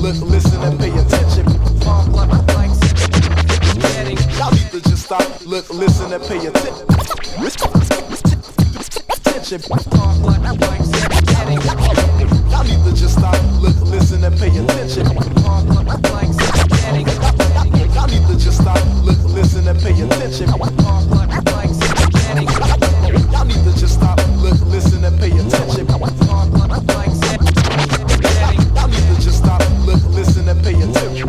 look, listen, and pay attention. Y'all need to just stop, look, listen, and pay attention. Y'all need to just stop, look, listen, and pay attention. Y'all need to just stop, look, listen, and pay attention. Y'all need to just stop, look, listen, and pay attention. Y'all need to just stop, look, listen, and pay attention.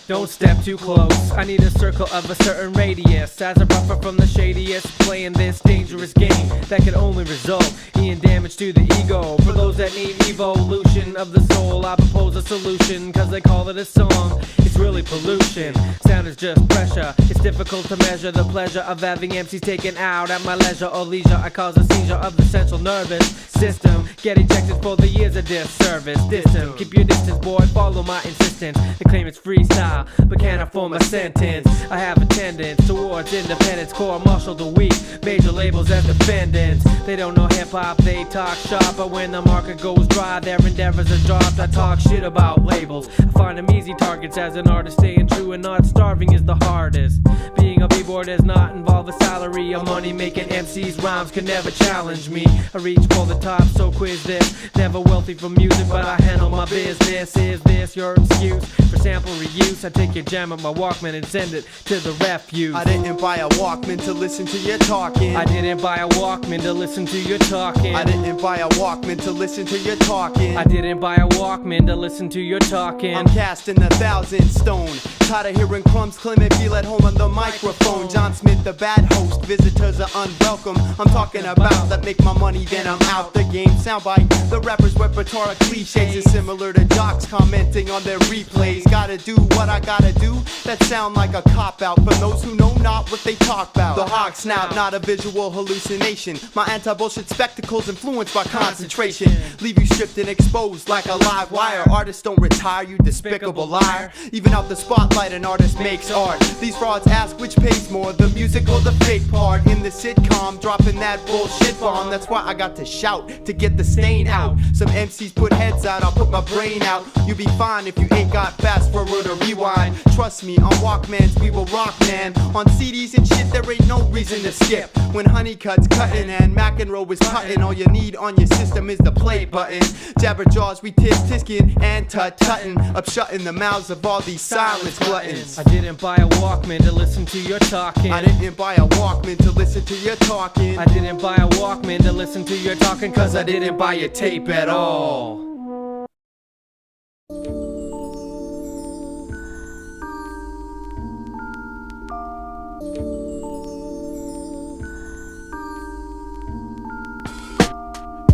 Don't step too close, I need a circle of a certain radius as a buffer from the shadiest, playing this dangerous game that could only result in damage to the ego. For those that need evolution of the soul, I propose a solution, cause they call it a song. It's really pollution, sound is just pressure. It's difficult to measure the pleasure of having MCs taken out at my leisure or leisure. I cause a seizure of the central nervous system, get ejected for the years of disservice. Distant, keep your distance boy, follow my insistence. They claim it's freestyle, but can't I form a sentence? I have a tendency towards independence, core martial the weak, major labels as defendants. They don't know hip-hop, they talk sharp, but when the market goes dry, their endeavors are dropped. I talk shit about labels, I find them easy targets. As an artist, staying true and not starving is the hardest. Being a b-boy does not involve a salary. A money-making MC's rhymes can never challenge me. I reach for the top, so quiz this. Never wealthy from music, but I handle my business. Is this your excuse for sample reuse? I take your jam at my Walkman and send it to the refuse. I didn't buy a Walkman to listen to your talking. I didn't buy a Walkman to listen to your talking. I didn't buy a Walkman to listen to your talking. I didn't buy a Walkman to listen to your talking. I'm casting 1,000 stone. Tired of hearing crumbs, Clement feel at home on the microphone. John Smith, the bad host, visitors are unwelcome. I'm talking about that make my money, then I'm out the game. Soundbite, the rapper's repertoire of cliches is similar to jocks commenting on their replays. Gotta do what I gotta do, that sound like a cop-out for those who know not what they talk about. The hog snout, not a visual hallucination. My anti-bullshit spectacles influenced by concentration. Leave you stripped and exposed like a live wire. Artists don't retire, you despicable liar. Even out the spotlight, an artist makes art. These frauds ask which pays more, the music or the fake part. In the sitcom, dropping that bullshit bomb. That's why I got to shout to get the stain out. Some MCs put heads out, I'll put my brain out. You be fine if you ain't got fast forward or rewind. Trust me, on Walkmans we will rock, man. On CDs and shit there ain't no reason to skip. When Hunnicutt's cutting and mcenroe is cutting, all you need on your system is the play button. Jabberjaws, we tisk-tisking and tut-tutting, up shutting the mouths of all these silence gluttons. I didn't buy a Walkman to listen to your talking. I didn't buy a Walkman to listen to your talking. I didn't buy a Walkman to listen to your talking, cause I didn't buy your tape at all.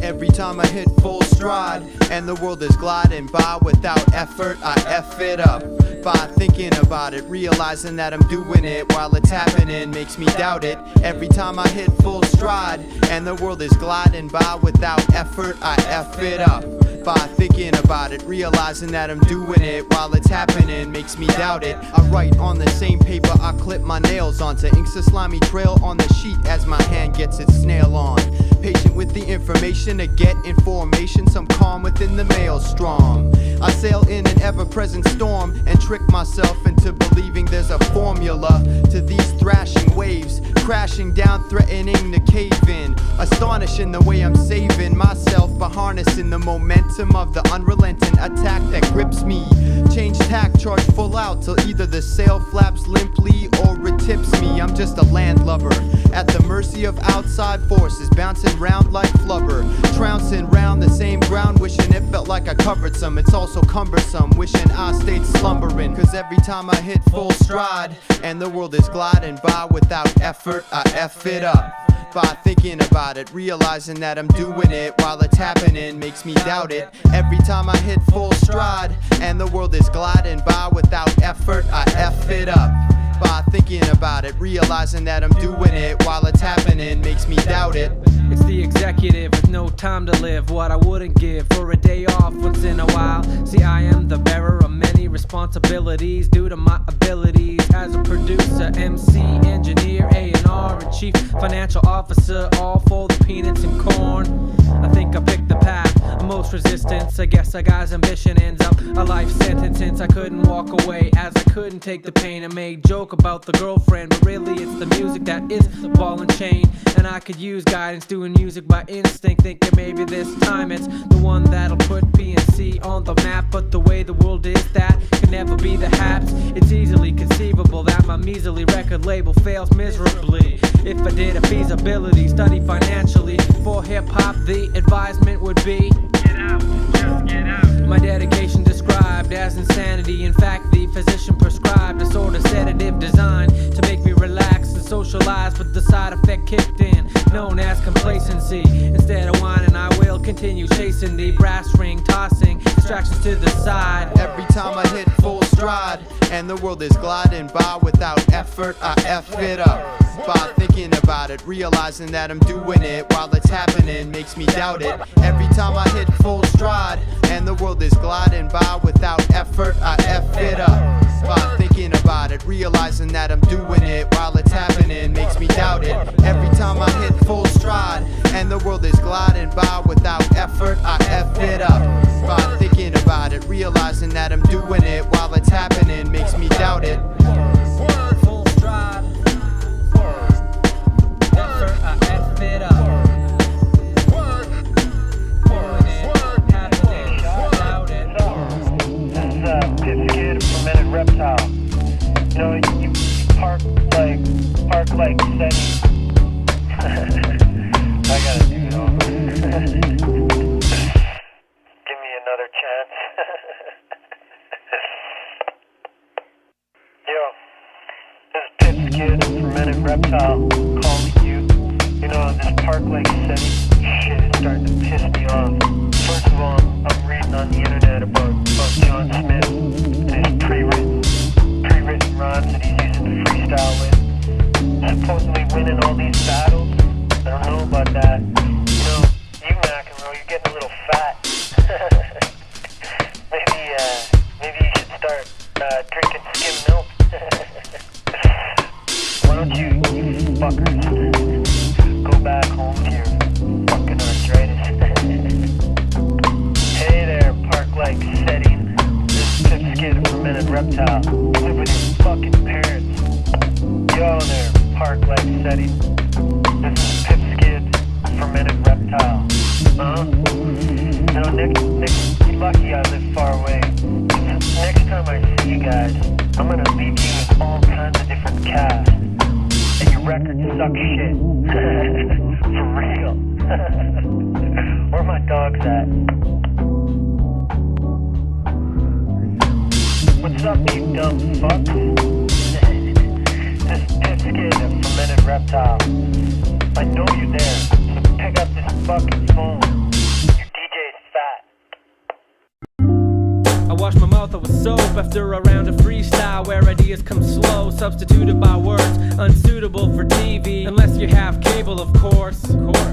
Every time I hit full stride and the world is gliding by without effort, I F it up by thinking about it, realizing that I'm doing it while it's happening makes me doubt it. Every time I hit full stride and the world is gliding by without effort, I F it up by thinking about it, realizing that I'm doing it while it's happening makes me doubt it. I write on the same paper I clip my nails onto, inks a slimy trail on the sheet as my hand gets its snail on. Patient with the information to get information, some calm within the maelstrom. I sail in an ever-present storm and trick myself into believing there's a formula to these thrashing waves, crashing down, threatening to cave in. Astonishing the way I'm saving myself by harnessing the momentum of the unrelenting attack that grips me. Change tack, charge full out till either the sail flaps limply or it tips me. I'm just a landlubber at the mercy of outside forces, bouncing round like flubber, trouncing round the same ground, wishing it felt like I covered some. It's also cumbersome, wishing I stayed slumbering, cause every time I hit full stride and the world is gliding by without effort, I F it up by thinking about it, realizing that I'm doing it while it's happening makes me doubt it. Every time I hit full stride and the world is gliding by without effort, I F it up by thinking about it, realizing that I'm doing it while it's happening makes me doubt it. It's the executive with no time to live. What I wouldn't give for a day off once in a while. See, I am the bearer of many responsibilities due to my abilities as a producer, MC, engineer, A&R, and chief financial officer, all for the peanuts and corn. I think I picked the path of most resistance. I guess a guy's ambition ends up a life sentence, since I couldn't walk away as I couldn't take the pain. I made joke about the girlfriend, but really it's the music that is the ball and chain. And I could use guidance doing music by instinct, thinking maybe this time it's the one that'll put PNC on the map. But the way the world is, that can never be the haps. It's easily conceivable that my measly record label fails miserably. If I did a feasibility study financially for hip-hop, the advisement would be get out, just get out. My dedication described as insanity. In fact, the physician prescribed a sort of sedative designed to make me relax and socialize, but the side effect kicked in, known as complacency. Instead of whining, I will continue chasing the brass ring, tossing distractions to the side. Every time I hit full stride and the world is gliding by without effort, I F it up by thinking about it, realizing that I'm doing it while it's happening makes me doubt it. Every time I hit full stride and the world is gliding by without effort, I F it up by thinking about it, realizing that I'm doing it while it's happening makes me doubt it. Every time I hit full stride and the world is gliding by without effort, I F it up by thinking about it, realizing that I'm doing it while it's happening makes me doubt it. Full stride, effort, I F it up. Doing it, happening, doubt it. This is Pit Skid, fermented reptile. You know, you park like steady. I gotta do it all. Give me another chance. Yo, this is Pit Skid, fermented reptile, calling you. You know, this park like steady shit is starting to piss me off. First of all, I'm reading on the internet about John Smith and his pre-written rhymes that he's using to freestyle with. Supposedly winning all these battles. I don't know about that. You know, you mcenroe, you're getting a little fat. maybe you should start drinking skim milk. Why don't you fuckers go back home to your fucking arthritis? Hey there, park-like setting. This is Pit Skid, fermented reptile. Live with your fucking parents. Yo there, park-like setting. This is Pit Skid, fermented reptile. You know, Nick, you're lucky I live far away. Next time I see you guys, I'm gonna leave you with all kinds of different casts. And your records suck shit. For real. Where my dogs at? What's up, you dumb fucks? This is Pit Skid, a fermented reptile. I know you're there, so pick up this fucking phone. Your DJ's fat. I wash my mouth out with soap after a round of freestyle where ideas come slow, substituted by words unsuitable for TV, unless you have cable, of course.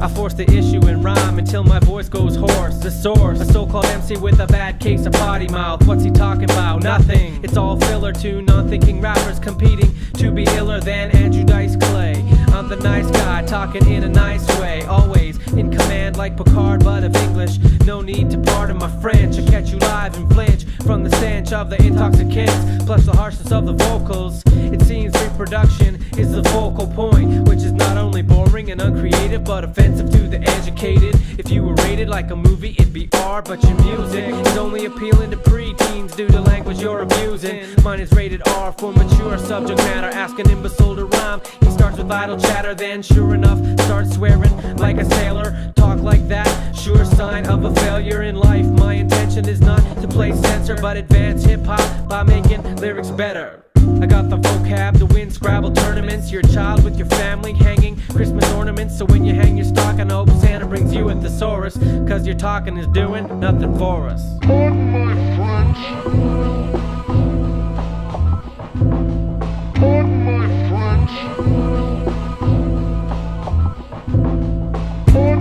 I force the issue in rhyme until my voice goes hoarse. The source, a so-called MC with a bad case of potty mouth. What's he talking about? Nothing. It's all filler to non-thinking rappers competing to be iller than Andrew Dice Clay. I'm the nice guy talking in a nice way, always in command like Picard, but of English. No need to pardon my French. I catch you live and flinch from the stench of the intoxicants, plus the harshness of the vocals. It seems reproduction is the focal point, which is not only boring and uncreative, but offensive to the educated. If you were rated like a movie, it'd be R, but your music is only appealing to preteens due to language you're abusing. Mine is rated R for mature subject matter. Ask an imbecile to rhyme. He starts with idle chatter, then sure enough starts swearing like a sailor. Talk like that, sure sign of a failure in life. My intention is not to play censor, but advance hip-hop by making lyrics better. I got the vocab to win Scrabble tournaments. Your child with your family hanging Christmas ornaments. So when you hang your stocking, I hope Santa brings you a thesaurus, cause your talking is doing nothing for us. Pardon my French. Pardon my French. Pardon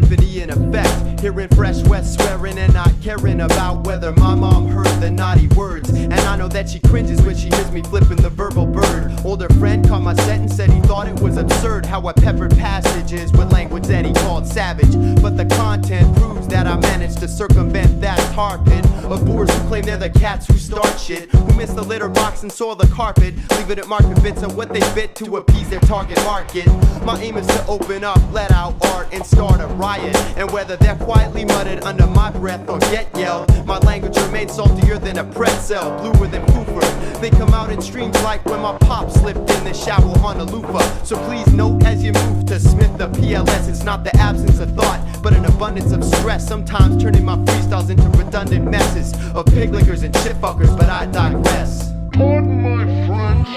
epiphany in effect. Hearing Fresh West swearing and not caring about whether my mom heard the naughty words. And I know that she cringes when she hears me flipping the verbal bird. Older friend caught my sentence, said he thought it was absurd how I peppered passages with language that he called savage. But the content proves that I managed to circumvent that tar pit of boors who claim they're the cats who start shit, who miss the litter box and soil the carpet, leave it at market bits on what they fit to appease their target market. My aim is to open up, let out art, and start a riot. And whether they're quietly muttered under my breath or get yelled, my language remains saltier than a pretzel, bluer than pooper. They come out in streams like when my pop slipped in the shower on a loofah. So please note as you move to Smith the PLS, it's not the absence of thought, but an abundance of stress, sometimes turning my freestyles into redundant messes of pig lickers and shit fuckers, but I digress. Pardon my French.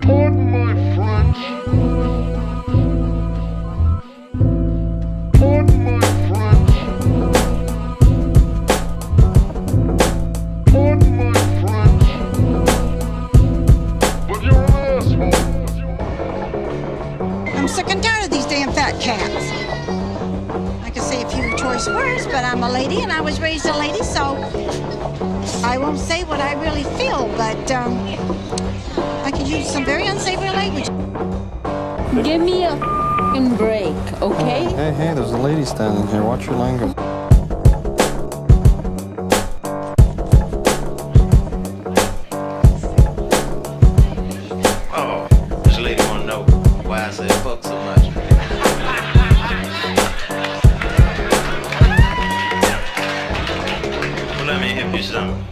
Pardon my French. Pardon my French. Pardon my French. But you're an asshole. I'm sick and tired of these damn fat cats. I could say a few choice words, but I'm a lady and I was raised a lady, so I won't say what I really feel, but I could use some very unsavory language. Give me a f***ing break, okay? Hey, there's a lady standing here. Watch your language. Oh, this lady wanna know why I said fuck so much. Well, let me hit you something.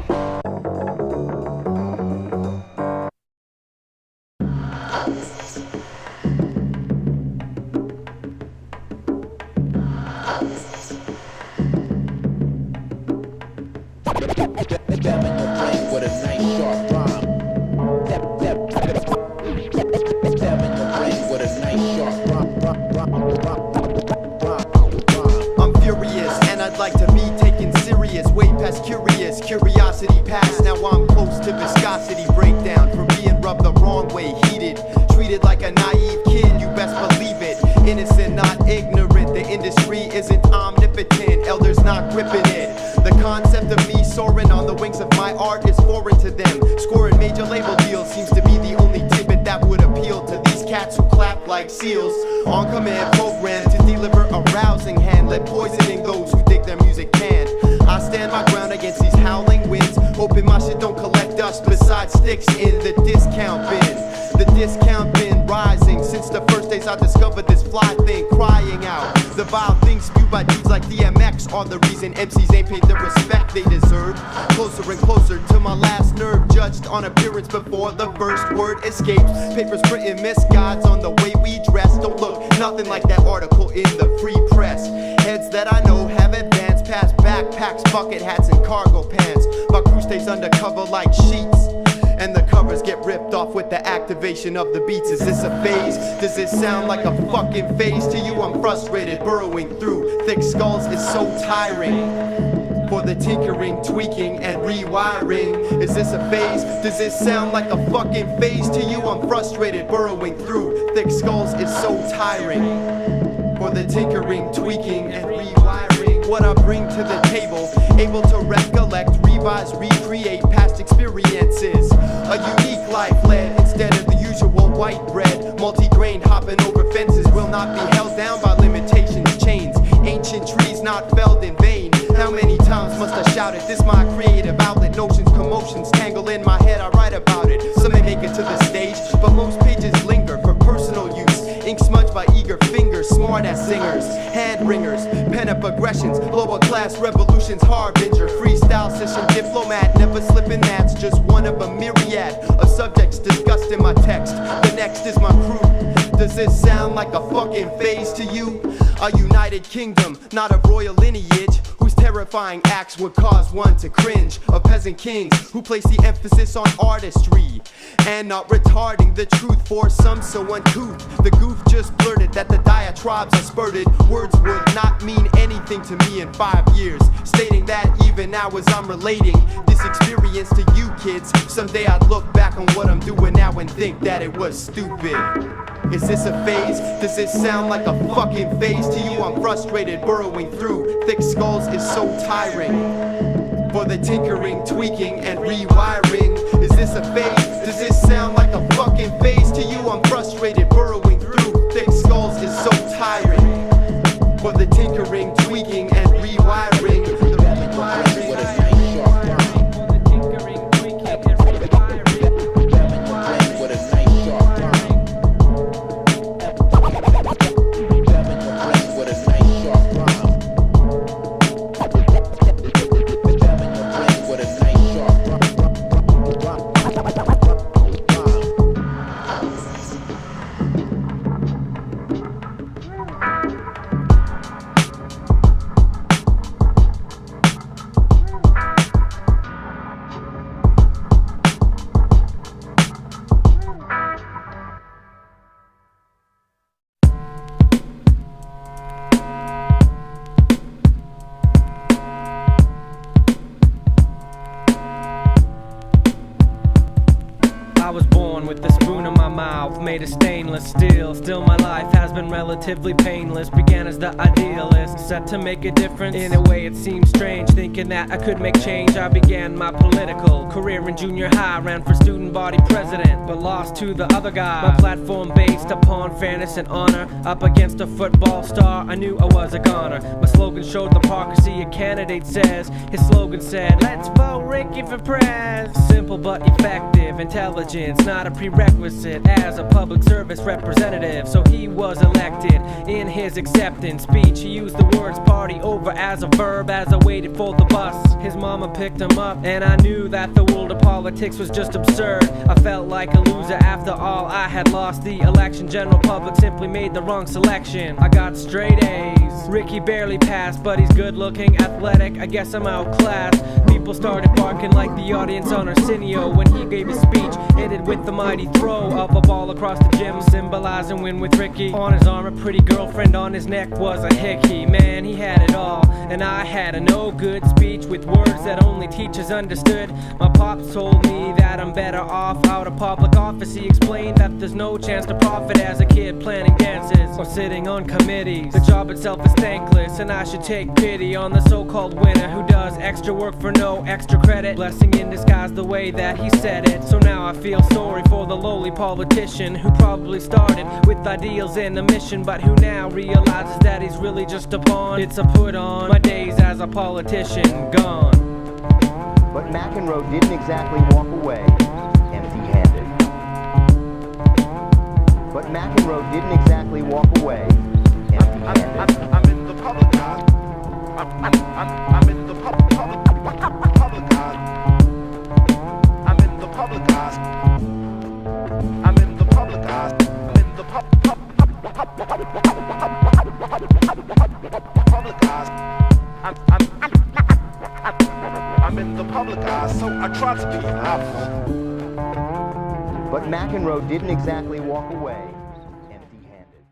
I'm furious and I'd like to be taken serious, way past curious, curiosity past. Now I'm close to viscosity breakdown from being rubbed the wrong way, heated, treated like a naive kid, you best believe it. Innocent, not ignorant, the industry isn't omnipotent, elders not gripping it. The concept of me soaring on the wings of my art is foreign to them. Scoring major label deals seems to be the only tidbit that would appeal to these cats who clap like seals. On command, programmed to deliver a rousing hand, let poisoning those who dig their music canned. I stand my ground against these howling winds, hoping my shit don't collect dust besides sticks in the discount bin. The discount bin rising since the first days I discovered this fly thing crying out. The vile things spewed by dudes like DMX are the reason MCs ain't paid the respect they deserve. Closer and closer to my last nerve, judged on appearance before the first word escapes. Papers printing misguides on the way we dress. Don't look nothing like that article in the free press. Heads that I know have advanced past backpacks, bucket hats, and cargo pants. My crew stays undercover like sheets, and the covers get ripped off with the activation of the beats. Is this a phase? Does this sound like a fucking phase to you? I'm frustrated, burrowing through thick skulls is so tiring. For the tinkering, tweaking, and rewiring. Is this a phase? Does this sound like a fucking phase to you? I'm frustrated, burrowing through thick skulls is so tiring. For the tinkering, tweaking, and rewiring. What I bring to the table, able to recollect, revise, recreate past experiences. A unique life led instead of the usual white bread. Multi-grained, hopping over fences will not be held down by limitations, chains. Ancient trees not felled in vain. How many times must I shout it? This my creative outlet. Notions, commotions tangle in my head. I write about it. Some may make it to the stage, but most pages linger for personal use. Ink smudged by eager fingers, smart ass singers, hand ringers, pen up aggressions, lower class revolutions, harbinger, freestyle session diplomat, never slipping. That's just one of a myriad of subjects discussed in my text. The next is my crew. Does this sound like a fucking phase to you? A united kingdom, not of royal lineage, whose terrifying acts would cause one to cringe. Of peasant kings who place the emphasis on artistry and not retarding the truth for some so uncouth. The goof just blurted that the diaspora that tribes are spurted. Words would not mean anything to me in 5 years. Stating that even now as I'm relating this experience to you kids, someday I'd look back on what I'm doing now and think that it was stupid. Is this a phase? Does this sound like a fucking phase to you? I'm frustrated, burrowing through thick skulls is so tiring. For the tinkering, tweaking, and rewiring. Is this a phase? Does this sound like a fucking phase to you? I'm frustrated, burrowing through thick skulls is so tiring. For the tinkering, tweaking, and rewiring. Made of stainless steel. Still my life has been relatively painless. Began as the idealist, set to make a difference. In a way it seemed strange, thinking that I could make change. I began my political career in junior high. Ran for student body president, but lost to the other guy. My platform based upon fairness and honor. Up against a football star, I knew I was a goner. My slogan showed the hypocrisy a candidate says. His slogan said, let's vote Ricky for prez. Simple but effective. Intelligence, not a prerequisite as a public service representative. So he was elected. In his acceptance speech, he used the words party over as a verb. As I waited for the bus, his mama picked him up, and I knew that the world of politics was just absurd. I felt like a loser after all. I had lost the election. General public simply made the wrong selection. I got straight A's. Ricky barely passed, but he's good looking, athletic. I guess I'm outclassed. People started barking like the audience on Arsenio when he gave his speech. Ended with the mighty throw of a ball across the gym, symbolizing win with Ricky. On his arm, a pretty girlfriend, on his neck was a hickey. Man, he had it all, and I had a no good speech with words that only teachers understood. My pops told me that I'm better off out of public office. He explained that there's no chance to profit as a kid planning dances or sitting on committees. The job itself is thankless, and I should take pity on the so-called winner who does extra work for no extra credit. Blessing in disguise the way that he said it. So now I feel sorry for the lowly politician who probably started with ideals and a mission, but who now realizes that he's really just a pawn. It's a put on. My days as a politician gone. But McEnroe didn't exactly walk away empty-handed. But McEnroe didn't exactly walk away empty-handed. I'm in the public eye. I'm in the public eye. I'm in the public eye. I'm in the public eye. I'm in the public eye. I'm in the public eye, so I try to be helpful. But McEnroe didn't exactly walk away empty-handed.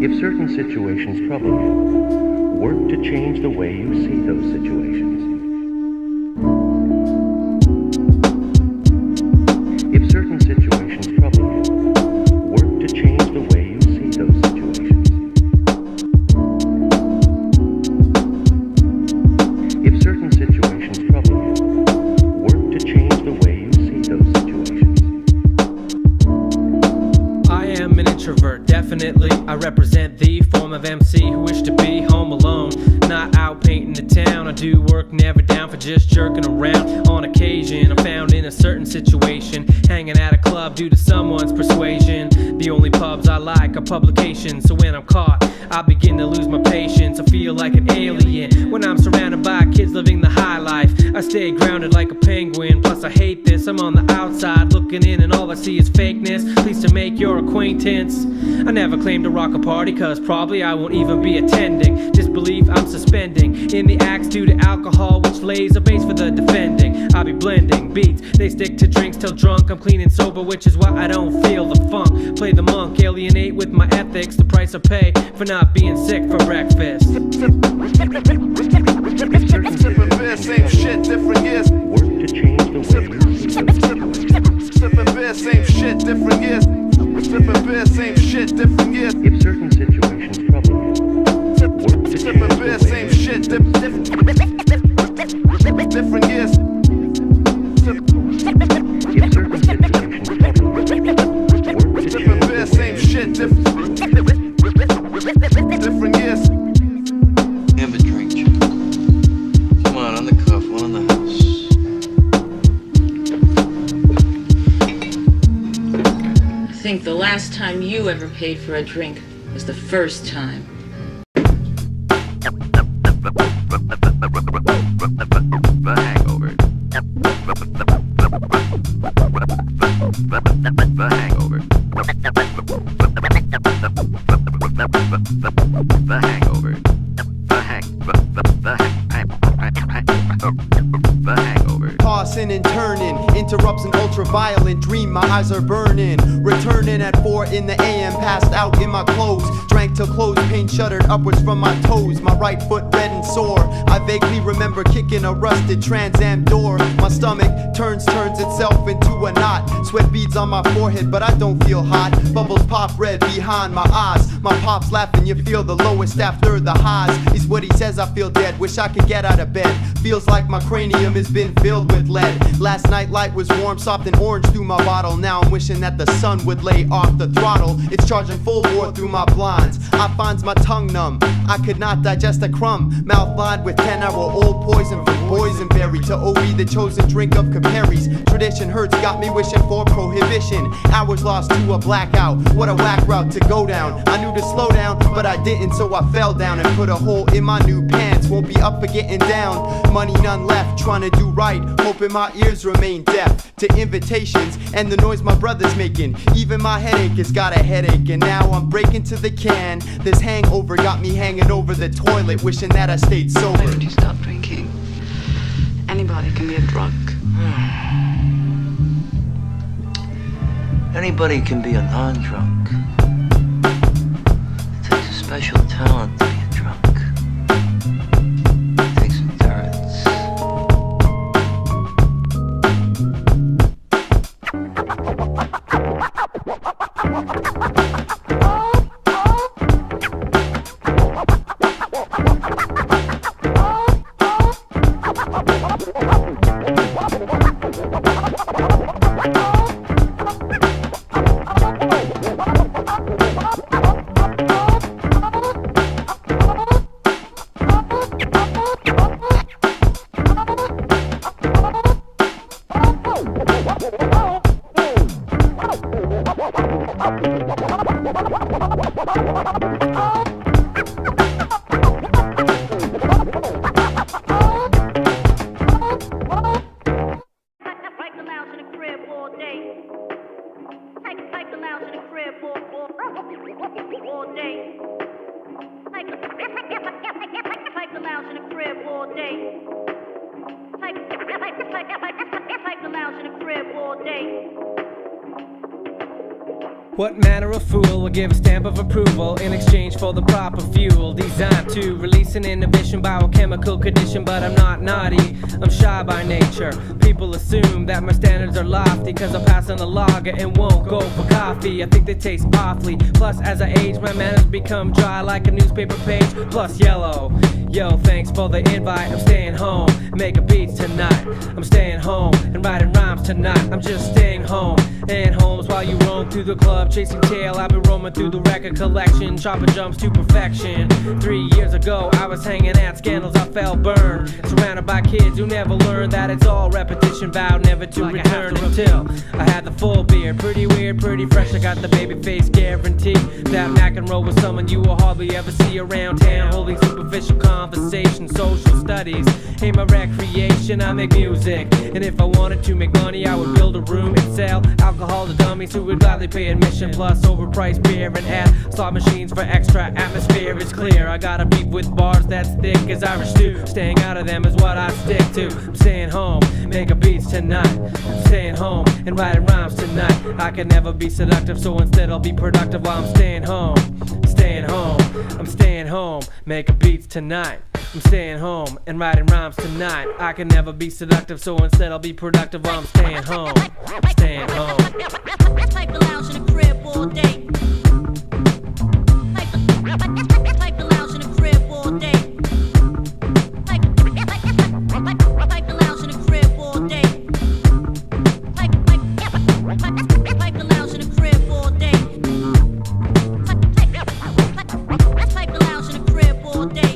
If certain situations trouble you, work to change the way you see those situations. If certain situations trouble you, work to change the way you see those situations. represent the form of MC who wish to be home alone, not out painting the town. I do work, never down for just jerking around. On occasion, I'm found in a certain situation, hanging at a club due to someone's persuasion. The only pubs I like are publications, so when I'm caught, I begin to lose my patience. I feel like an alien when I'm surrounded by kids living the high life. I stay grounded like a penguin, plus I hate this. I'm on the outside looking in and all I see is fakeness. Pleased to make your acquaintance. I never claim to rock a party, cause probably I won't even be attending. Disbelief I'm suspending in the acts due to alcohol, which lays a base for the defending. I'll be blending beats, they stick to drinks till drunk. I'm clean and sober, which is why I don't feel the funk. Play the monk, alienate with my ethics, the price I pay for not being sick for breakfast. Sipping beer, same shit, different years. Work to change the way you see the Sipping beer, same shit, different years. Sipping beer, same shit, different years. If certain situations trouble you, work to change Sipping the beer, way same you see shit, them. different years. If certain situations trouble you, work to Sipping change beer, the same way shit, different years. Have a drink, Joe. Come on the cuff, one in the house. I think the last time you ever paid for a drink was the first time. The hangover. The hangover. The hangover. The hangover. Tossing and turning, interrupts an ultra-violent dream, my eyes are burning. Returning at 4 in the AM, passed out in my clothes. Drank till clothes, pain shuddered upwards from my toes. My right foot red and sore, I vaguely remember kicking a rusted Trans Am door. My stomach turns itself into a knot. Sweat beads on my forehead, but I don't feel hot. Bubbles pop red behind my eyes. My pop's laughing, you feel the lowest after the highs. Is what he says, I feel dead, wish I could get out of bed. Feels like my cranium has been filled with lead. Last night light was warm, soft and orange through my bottle. Now I'm wishing that the sun would lay off the throttle. It's charging full bore through my blinds. I finds my tongue numb, I could not digest a crumb. Mouth lined with 10-hour-old poison from boysenberry to OE, the chosen drink of Caparis. Tradition hurts, got me wishing for prohibition. Hours lost to a blackout, what a whack route to go down. I knew to slow down, but I didn't, so I fell down and put a hole in my new pants. Won't be up for getting down. Money none left, trying to do right, hoping my ears remain deaf to invitations and the noise my brother's making. Even my headache has got a headache, and now I'm breaking to the can. This hangover got me hanging over the toilet, wishing that I stayed sober. Why don't you stop drinking? Anybody can be a drunk. Anybody can be a non-drunk. It takes a special talent to be a drunk. It takes endurance. What manner of fool will give a stamp of approval in exchange for the proper fuel designed to release an inhibition biochemical condition? But I'm not naughty, I'm shy by nature. People assume that my standards are lofty cause I'm passing a lager and won't go for coffee. I think they taste awfully. Plus as I age my manners become dry like a newspaper page plus yellow. Yo, thanks for the invite. I'm staying home, making beats tonight. I'm staying home and writing rhymes tonight. I'm just staying home and homes while you roam through the club, chasing tail. I've been roaming through the record collection, chopping jumps to perfection. 3 years ago, I was hanging at scandals, I felt burned, surrounded by kids who never learned that it's all repetition, vowed never to return until I had the full beard. Pretty weird, pretty fresh, I got the baby face guarantee. That mcenroe was someone you will hardly ever see around town, holding superficial conversation. Social studies ain't my recreation, I make music, and if I wanted to make money, I would build a room and sell alcohol to dummies who would gladly pay admission, plus overpriced beer and add slot machines for extra atmosphere. It's clear I got a beef with bars that's thick as Irish stew. Staying out of them is what I stick to. I'm staying home, making beats tonight. I'm staying home and writing rhymes tonight. I can never be seductive, so instead I'll be productive while I'm staying home. Staying home, I'm staying home, making beats tonight. I'm staying home and writing rhymes tonight. I can never be seductive, so instead I'll be productive while I'm staying home. Staying home. Like the lounge in the crib all day. Like the lounge in the crib all day. Like the lounge in the crib all day. Like the lounge in the crib all day. Like the lounge in the crib all day.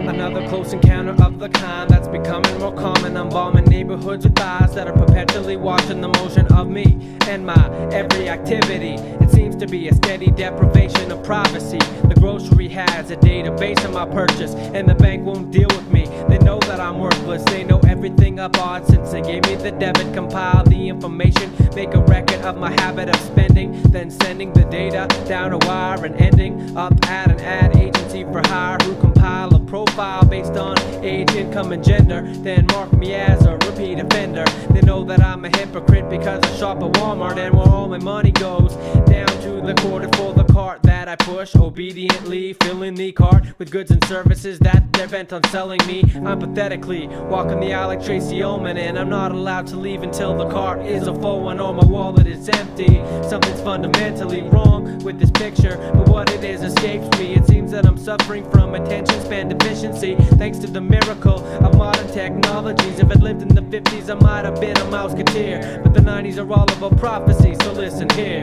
Another close encounter of the kind that's becoming more common. I'm bombing neighborhoods with eyes that are perpetually watching the motion of me and my every activity. It seems to be a steady deprivation of privacy. The grocery has a database of my purchase, and the bank won't deal with me. They know that I'm worthless, they know everything I bought since they gave me the debit. Compile the information, make a record of my habit of spending, then sending the data down a wire and ending up at an ad agency for hire who compile a profile based on age, income, and gender, then mark me as a repeat offender. They know that I'm a hypocrite because I shop at Walmart, and where all my money goes down to the quarter for the cart that I push, obediently filling the cart with goods and services that they're bent on selling me. I'm pathetically walking the aisle like Tracy Ullman, and I'm not allowed to leave until the cart is a full one or my wallet is empty. Something's fundamentally wrong with this picture, but what it is escapes me. It seems that I'm suffering from attention span deficiency, thanks to the miracle of modern technologies. If I'd lived in the 50s, I might have been a mouseketeer, but the 90s are all about prophecy, so listen here.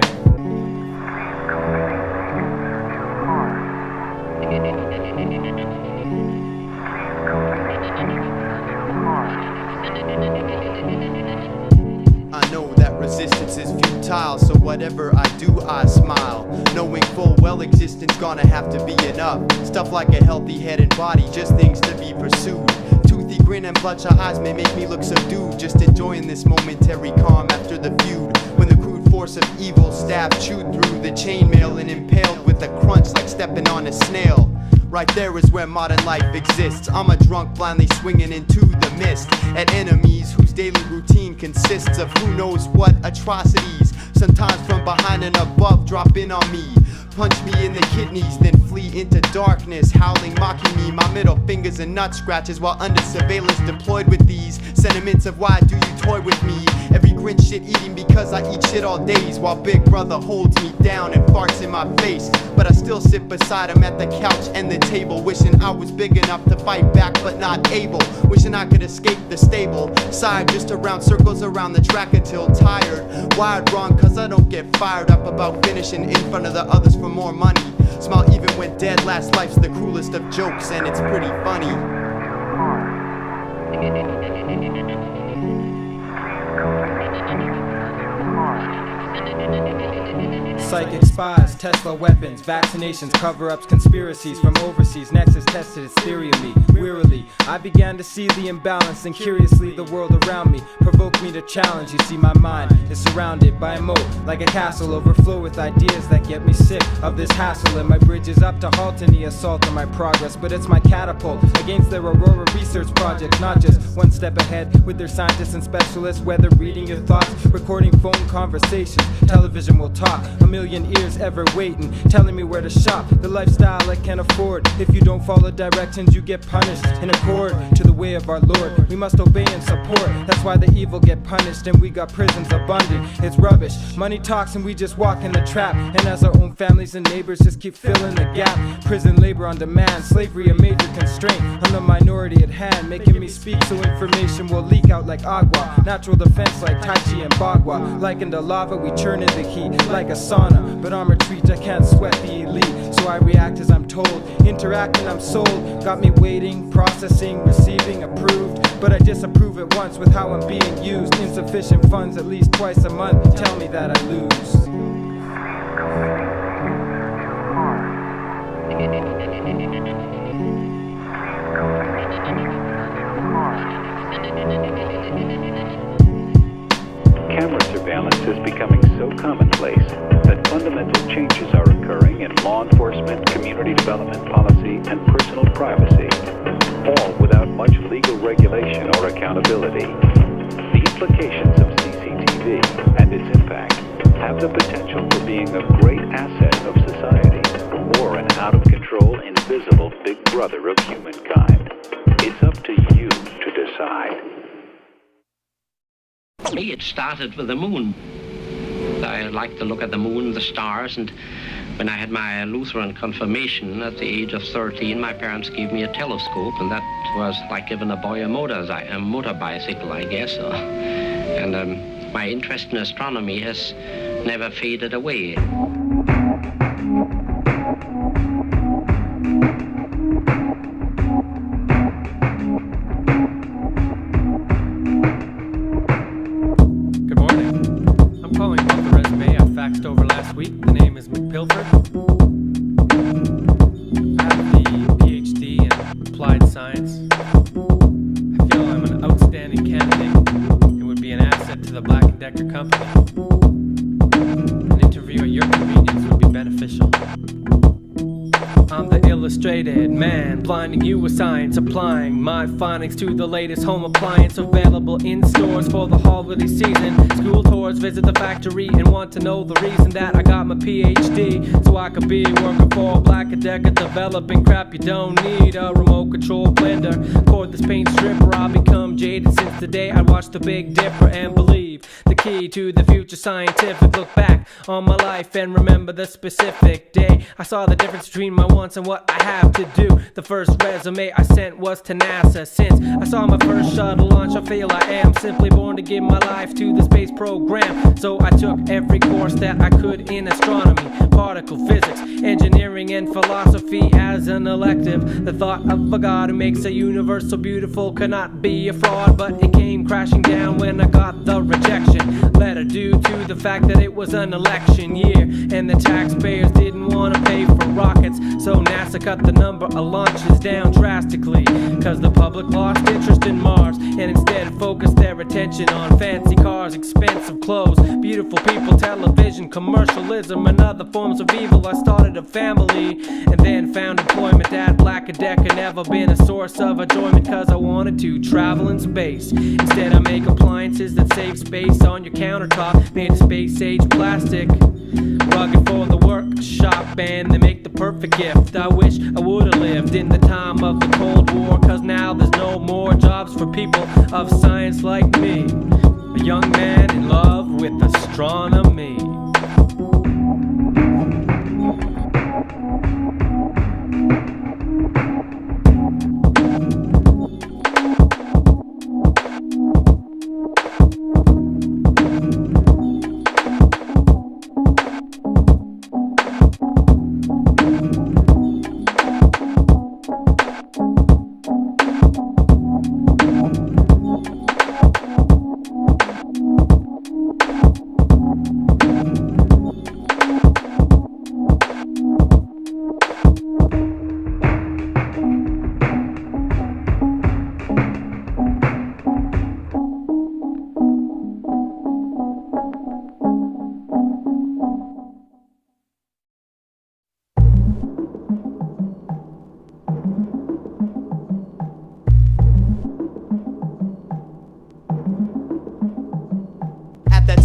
I know that resistance is futile, so whatever I do, I smile, knowing full well existence gonna have to be enough. Stuff like a healthy head and body, just things to be pursued. Toothy grin and bloodshot eyes may make me look subdued, just enjoying this momentary calm after the feud, when the crude force of evil stabbed, chewed through the chainmail and impaled with a crunch like stepping on a snail. Right there is where modern life exists. I'm a drunk blindly swinging into the mist at enemies whose daily routine consists of who knows what atrocities, sometimes from behind and above, drop in on me, punch me in the kidneys, then flee into darkness, howling, mocking me, my middle fingers and nut scratches while under surveillance deployed with these sentiments of why do you toy with me? Every grin shit eating because I eat shit all days while Big Brother holds me down and farts in my face. But I still sit beside him at the couch and the table, wishing I was big enough to fight back but not able, wishing I could escape the stable side, just around circles around the track until tired. Wired wrong cause I don't get fired up about finishing in front of the others for more money. Smile even when dead, last life's the cruelest of jokes and it's pretty funny. Psychic spies, Tesla weapons, vaccinations, cover-ups, conspiracies from overseas. Nexus tested its theory of me. Wearily, I began to see the imbalance, and curiously the world around me provoked me to challenge. You see, my mind is surrounded by a moat, like a castle, overflow with ideas that get me sick of this hassle. And my bridge is up to halt any assault on my progress, but it's my catapult against their Aurora research project. Not just one step ahead with their scientists and specialists, whether reading your thoughts, recording phone conversations, television will talk. A million ears ever waiting, telling me where to shop, the lifestyle I can't afford. If you don't follow directions, you get punished in accord to the way of our Lord. We must obey and support, that's why the evil get punished, and we got prisons abundant. It's rubbish, money talks and we just walk in the trap, and as our own families and neighbors just keep filling the gap. Prison labor on demand, slavery a major constraint. I'm the minority at hand, making me speak so information will leak out like agua. Natural defense like Tai Chi and Bagua. Like in the lava we churn in the heat like a sauna, but on retreat I can't sweat the elite, so I react as I'm told. Interact and I'm sold, got me waiting, processing, receiving, approved. But I disapprove at once with how I'm being used. Insufficient funds at least twice a month tell me that I lose. Camera surveillance is becoming so commonplace that fundamental changes are occurring in law enforcement, community development policy, and personal privacy, all without much legal regulation or accountability. The implications of CCTV and its impact have the potential for being a great asset of society, or an out-of-control, invisible big brother of humankind. It's up to you to decide. For me, it started with the moon. I liked to look at the moon, the stars, and when I had my Lutheran confirmation at the age of 13, my parents gave me a telescope, and that was like giving a boy a motor bicycle, I guess. And my interest in astronomy has never faded away. Over last week. The name is McPilford. I have the PhD in applied science. I feel I'm an outstanding candidate and would be an asset to the Black & Decker company. An interview at your convenience would be beneficial. I'm the illustrated man, blinding you with science, applying my findings to the latest home appliance available in stores for the holiday season. School tours, visit the factory, and want to know the reason that I got my PhD, so I could be working for Black & Decker, developing crap you don't need. A remote control blender, cordless paint stripper. I'll become jaded since the day I watched the Big Dipper and believe the key to the future scientific. Look back on my life and remember the specific day I saw the difference between my wants and what I have to do. The first resume I sent was to NASA. Since I saw my first shuttle launch, I feel I am simply born to give my life to the space program. So I took every course that I could in astronomy, particle physics, engineering, and philosophy as an elective. The thought of a God who makes a universe so beautiful cannot be a fraud, but it came crashing down when I got the rejection letter due to the fact that it was an election year and the taxpayers didn't want to pay for rockets. So NASA cut the number of launches down drastically, cause the public lost interest in Mars and instead focused their attention on fancy cars, expensive clothes, beautiful people, television, commercialism, and other forms of evil. I started a family and then found employment at Black & deck had never been a source of enjoyment, cause I wanted to travel in space. Instead I make appliances that save space on your countertop, made of space age plastic, rugged for the workshop, and they make the perfect gift. I wish I would've lived in the time of the Cold War, cause now there's no more jobs for people of science like me, a young man in love with astronomy.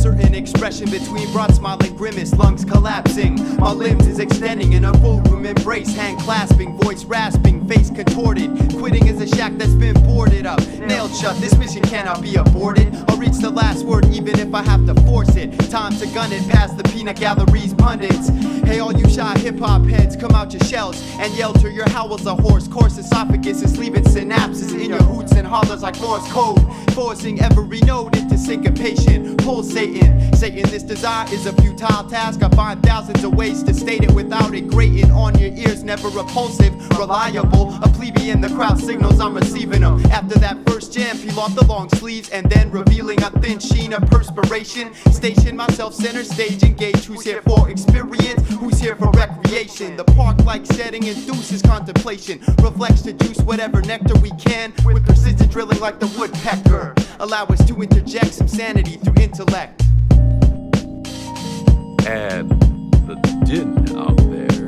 Certain expression between broad smile and grimace, lungs collapsing, my limbs is extending in a full room embrace, hand clasping, voice rasping, face contorted. Quitting is a shack that's been boarded up, nailed shut. This mission cannot be aborted. I'll reach the last word even if I have to force it. Time to gun it past the peanut gallery's pundits. Hey, all you shy hip-hop heads, come out your shells and yell till your howls a hoarse. Coarse esophagus is leaving synapses in your hoots and hollers like Morse code, forcing every note into syncopation, pulsating. Satan, this desire is a futile task. I find thousands of ways to state it without it grating on your ears. Never repulsive, reliable. A plebeian, the crowd signals I'm receiving them. After that first jam, peel off the long sleeves and then revealing a thin sheen of perspiration. Station myself center stage, engage. Who's here for experience? Who's here for recreation? The park-like setting induces contemplation. Reflects to juice whatever nectar we can with persistent drilling like the woodpecker. Allow us to interject some sanity through intellect. And the din out there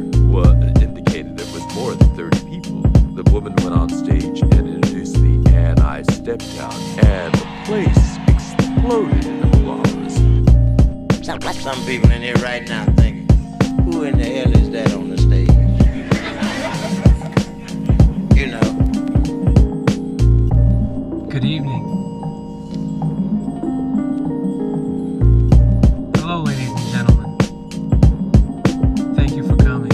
indicated it was more than 30 people. The woman went on stage and introduced me, and I stepped out, and the place exploded in applause. Some people in here right now thinking, who in the hell is that on the stage? You know. Good evening. Hello, ladies and gentlemen. Thank you for coming.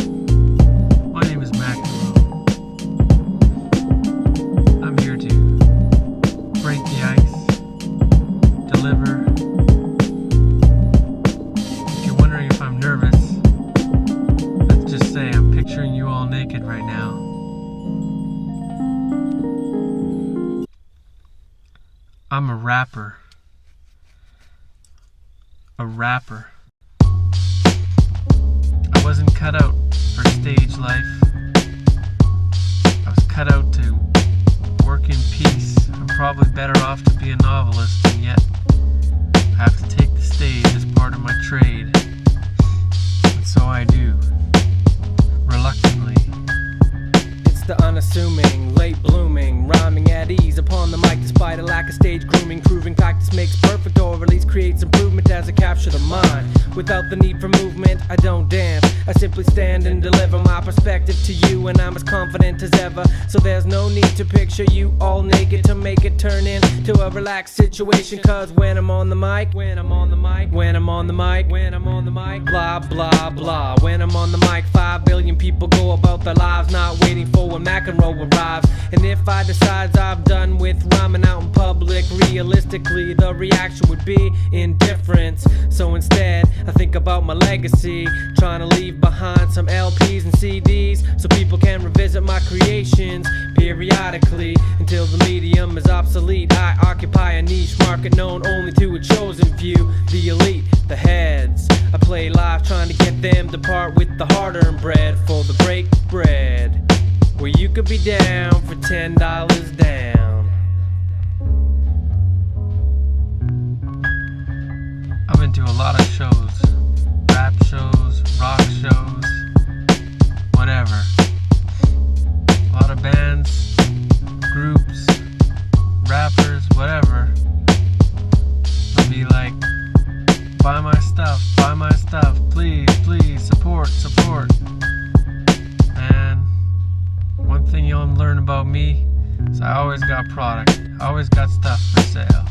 My name is mcenroe. I'm here to break the ice, deliver. If you're wondering if I'm nervous, let's just say I'm picturing you all naked right now. I'm a rapper. A rapper. I wasn't cut out for stage life. I was cut out to work in peace. I'm probably better off to be a novelist, and yet I have to take the stage as part of my trade. And so I do. Reluctantly. It's the unassuming, late blooming, rhyming at ease upon the mic despite a lack of stage grooming, proving practice makes perfect, or at least creates improvement as I capture the mind. Without the need for movement, I don't dance. I simply stand and deliver my perspective to you, and I'm as confident as ever. So there's no need to picture you all naked to make it turn into a relaxed situation. Cause when I'm on the mic, blah blah blah. When I'm on the mic, 5 billion people go about their lives not waiting for when mcenroe arrives. And if I decide I'm done with rhyming out in public, realistically the reaction would be indifference. So instead I think about my legacy, trying to leave behind some LPs and CDs so people can revisit my creations periodically until the medium is obsolete. I occupy a niche market known only to a chosen few, the elite, the heads. I play live trying to get them to part with the hard-earned bread for the break bread, where you could be down for $10 down. I've been to a lot of shows, rap shows, rock shows, whatever. A a lot of bands, groups, rappers, whatever, will be like, buy my stuff, please, support. And one thing you'll learn about me is I always got product, I always got stuff for sale.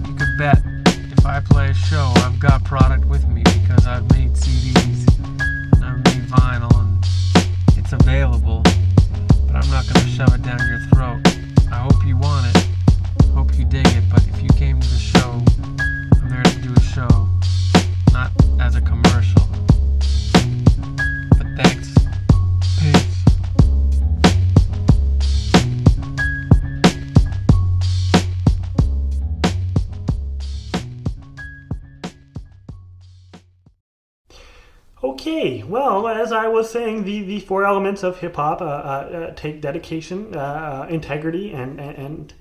You could bet if I play a show, I've got product with me because I've made CDs and I've made vinyl and it's available, but I'm not going to shove it down your throat. I hope you want it, hope you dig it, but if you came to the show, I'm there to do a show, not as a commercial. But thanks. Peace. Okay, well, as I was saying, the four elements of hip hop take dedication, integrity, and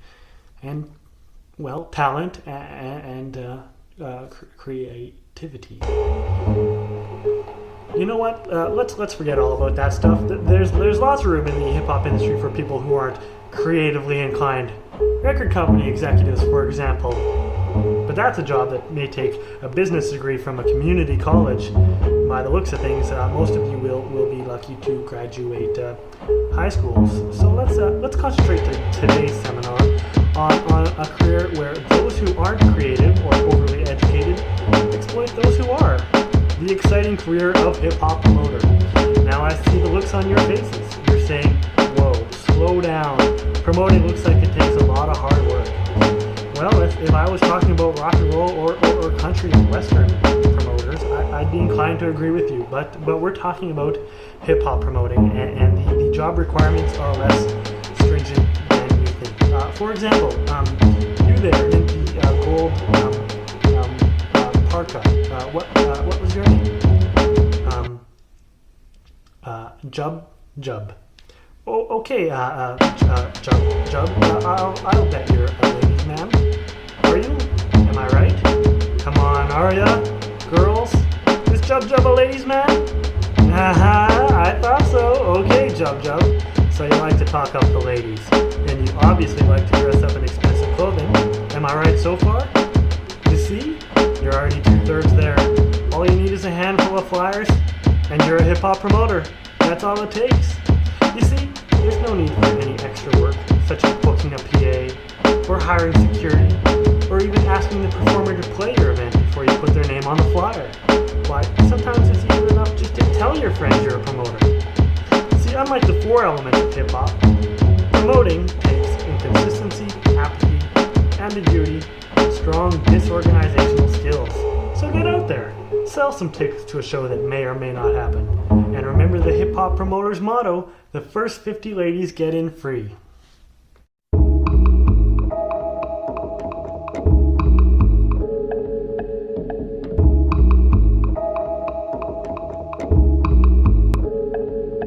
well, talent and creativity. You know what? Let's forget all about that stuff. There's lots of room in the hip hop industry for people who aren't creatively inclined. Record company executives, for example. But that's a job that may take a business degree from a community college. By the looks of things, most of you will be lucky to graduate high schools. So let's concentrate today's seminar on a career where those who aren't creative or overly educated exploit those who are. The exciting career of hip-hop promoter. Now I see the looks on your faces. You're saying, whoa, slow down. Promoting looks like it takes a lot of hard work. Well, if I was talking about rock and roll or country and western promoters, I'd be inclined to agree with you. But we're talking about hip-hop promoting, and the job requirements are less stringent than you think. For example, you there in the gold parka, what was your name? Jub. Oh, okay, Jub. I'll bet you're a ladies' man. Are you? Am I right? Come on, are ya? Girls? Is Jub a ladies' man? I thought so. Okay, Jub. So you like to talk up the ladies. And you obviously like to dress up in expensive clothing. Am I right so far? You see? You're already 2/3 there. All you need is a handful of flyers, and you're a hip-hop promoter. That's all it takes. You see, there's no need for any extra work, such as booking a PA, or hiring security, or even asking the performer to play your event before you put their name on the flyer. Why, sometimes it's even enough just to tell your friends you're a promoter. See, unlike the four elements of hip-hop, promoting takes inconsistency, apathy, ambiguity, and strong disorganizational skills. So get out there, sell some tickets to a show that may or may not happen. And remember the hip-hop promoter's motto, the first 50 ladies get in free.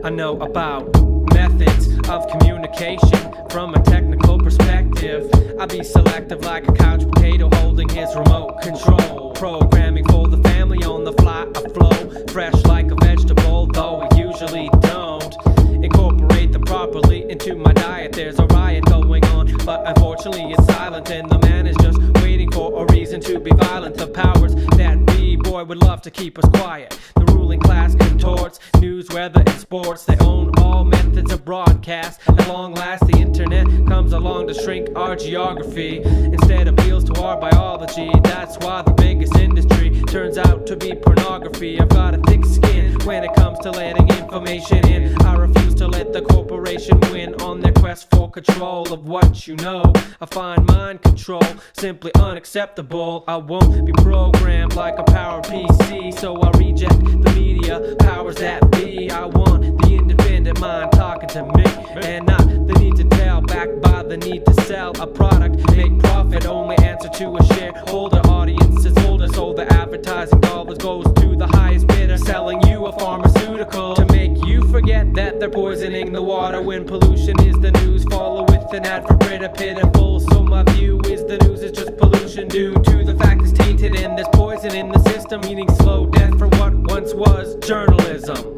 I know about methods of communication from a technical perspective. I be selective like a couch potato holding his remote control. Programming for the family on the fly, I flow fresh like a vegetable, though I usually don't incorporate them properly into my diet. There's a riot going on, but unfortunately it's silent, and the man is just waiting for a reason to be violent. The powers that be, boy, would love to keep us quiet. The ruling class contorts news, weather, and sports. They own all methods of broadcast. At long last, the internet comes along to shrink our geography. Instead appeals to our biology. That's why the biggest industry turns out to be pornography. I've got a thick skin when it comes to letting information in. I refuse to let the corporation win on their quest for control of what you know. I find mind control simply unacceptable. I won't be programmed like a power PC, so I reject the media powers that be. I want the independent mind talking to me, and not the need to tell, backed by the need to sell a product, make profit, only answer to a shareholder. Audience is older, so the advertising dollars goes to the highest bidder, selling you a pharmaceutical to make you forget that they're poisoning the water. When pollution is the news, follow with an ad for pitiful. So my view is the news is just pollution due to the fact it's tainted and there's poison in the system, meaning slow death for what once was journalism.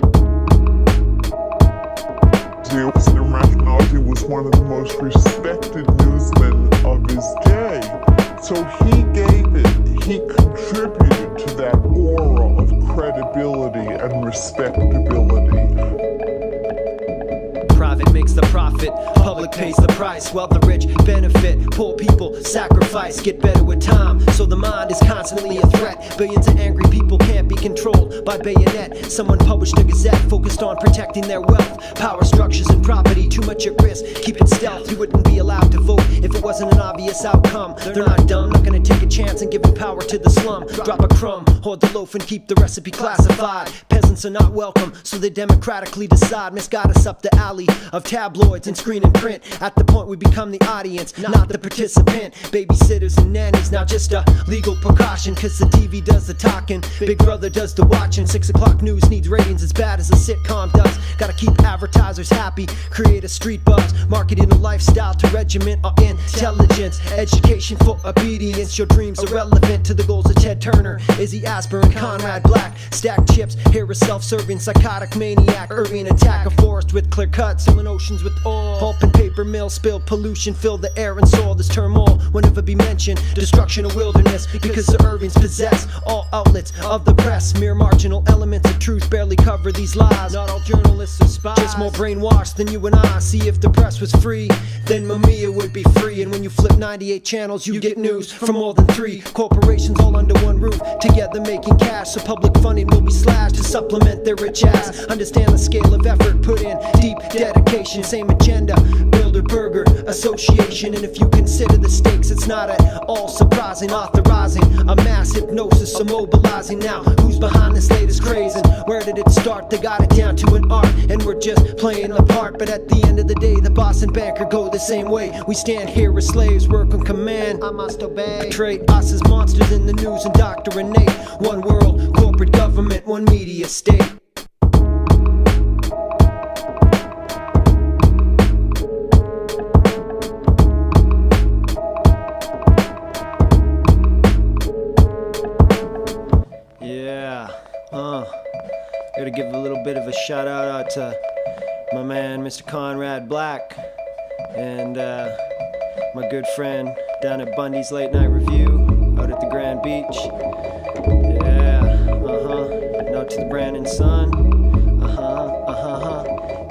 Wilson Rationality was one of the most respected newsmen of his day. So he gave it, he contributed to that aura of credibility and respectability. Private makes the profit, public pays the price, while the rich benefit, poor people sacrifice, get better with time, so the mind is constantly a threat. Billions of angry people can't be controlled by bayonet. Someone published a gazette focused on protecting their wealth, power structures and property, too much at risk, keep it stealth. You wouldn't be allowed to vote if it wasn't an obvious outcome. They're not dumb, not gonna take a chance and giving power to the slum. Drop a crumb, hoard the loaf and keep the recipe classified. Peasants are not welcome, so they democratically decide. Misguide us up the alley of tabloids and screen and print. At the point we become the audience, not the participant. Babysitters and nannies, now just a legal precaution, cause the TV does the talking, Big Brother does the watching. 6 o'clock news needs ratings as bad as a sitcom does. Gotta keep advertisers happy, create a street buzz, marketing a lifestyle to regiment our intelligence. Education for obedience, your dreams are relevant to the goals of Ted Turner, Izzy Asper and Conrad Black. Stack chips, here a self-serving psychotic maniac, urban attack a forest with clear cuts, filling oceans with oil. Pulp and paper mill, spill pollution, fill the air and soil. This turmoil will never be mentioned, destruction of wilderness, because the Irvings possess all outlets of the press. Mere marginal elements of truth barely cover these lies. Not all journalists are spies, just more brainwashed than you and I. See, if the press was free, then Mamiya would be free. And when you flip 98 channels, you get news from more than 3 corporations all under one roof, together making cash. So public funding will be slashed to supplement their rich ass. Understand the scale of effort put in, deep dedication, same agenda, Bilderberger Association. And if you consider the stakes, it's not at all surprising. Authorizing a mass hypnosis, so mobilizing now. Who's behind this latest craze and where did it start? They got it down to an art and we're just playing the part. But at the end of the day, the boss and banker go the same way. We stand here as slaves, work on command, I must obey. Portray us as monsters in the news, indoctrinate. One world, corporate government, one media state. Gotta give a little bit of a shout out to my man Mr. Conrad Black and my good friend down at Bundy's Late Night Review out at the Grand Beach. Yeah, and out to the Brandon Sun.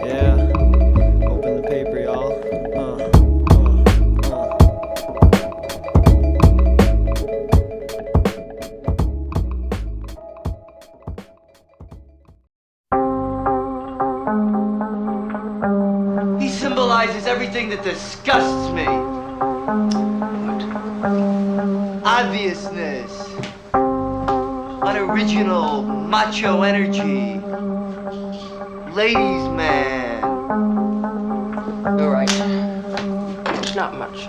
Yeah, open the paper, y'all. Symbolizes everything that disgusts me. What? Obviousness. Unoriginal, macho energy. Ladies' man. You're right. It's not much.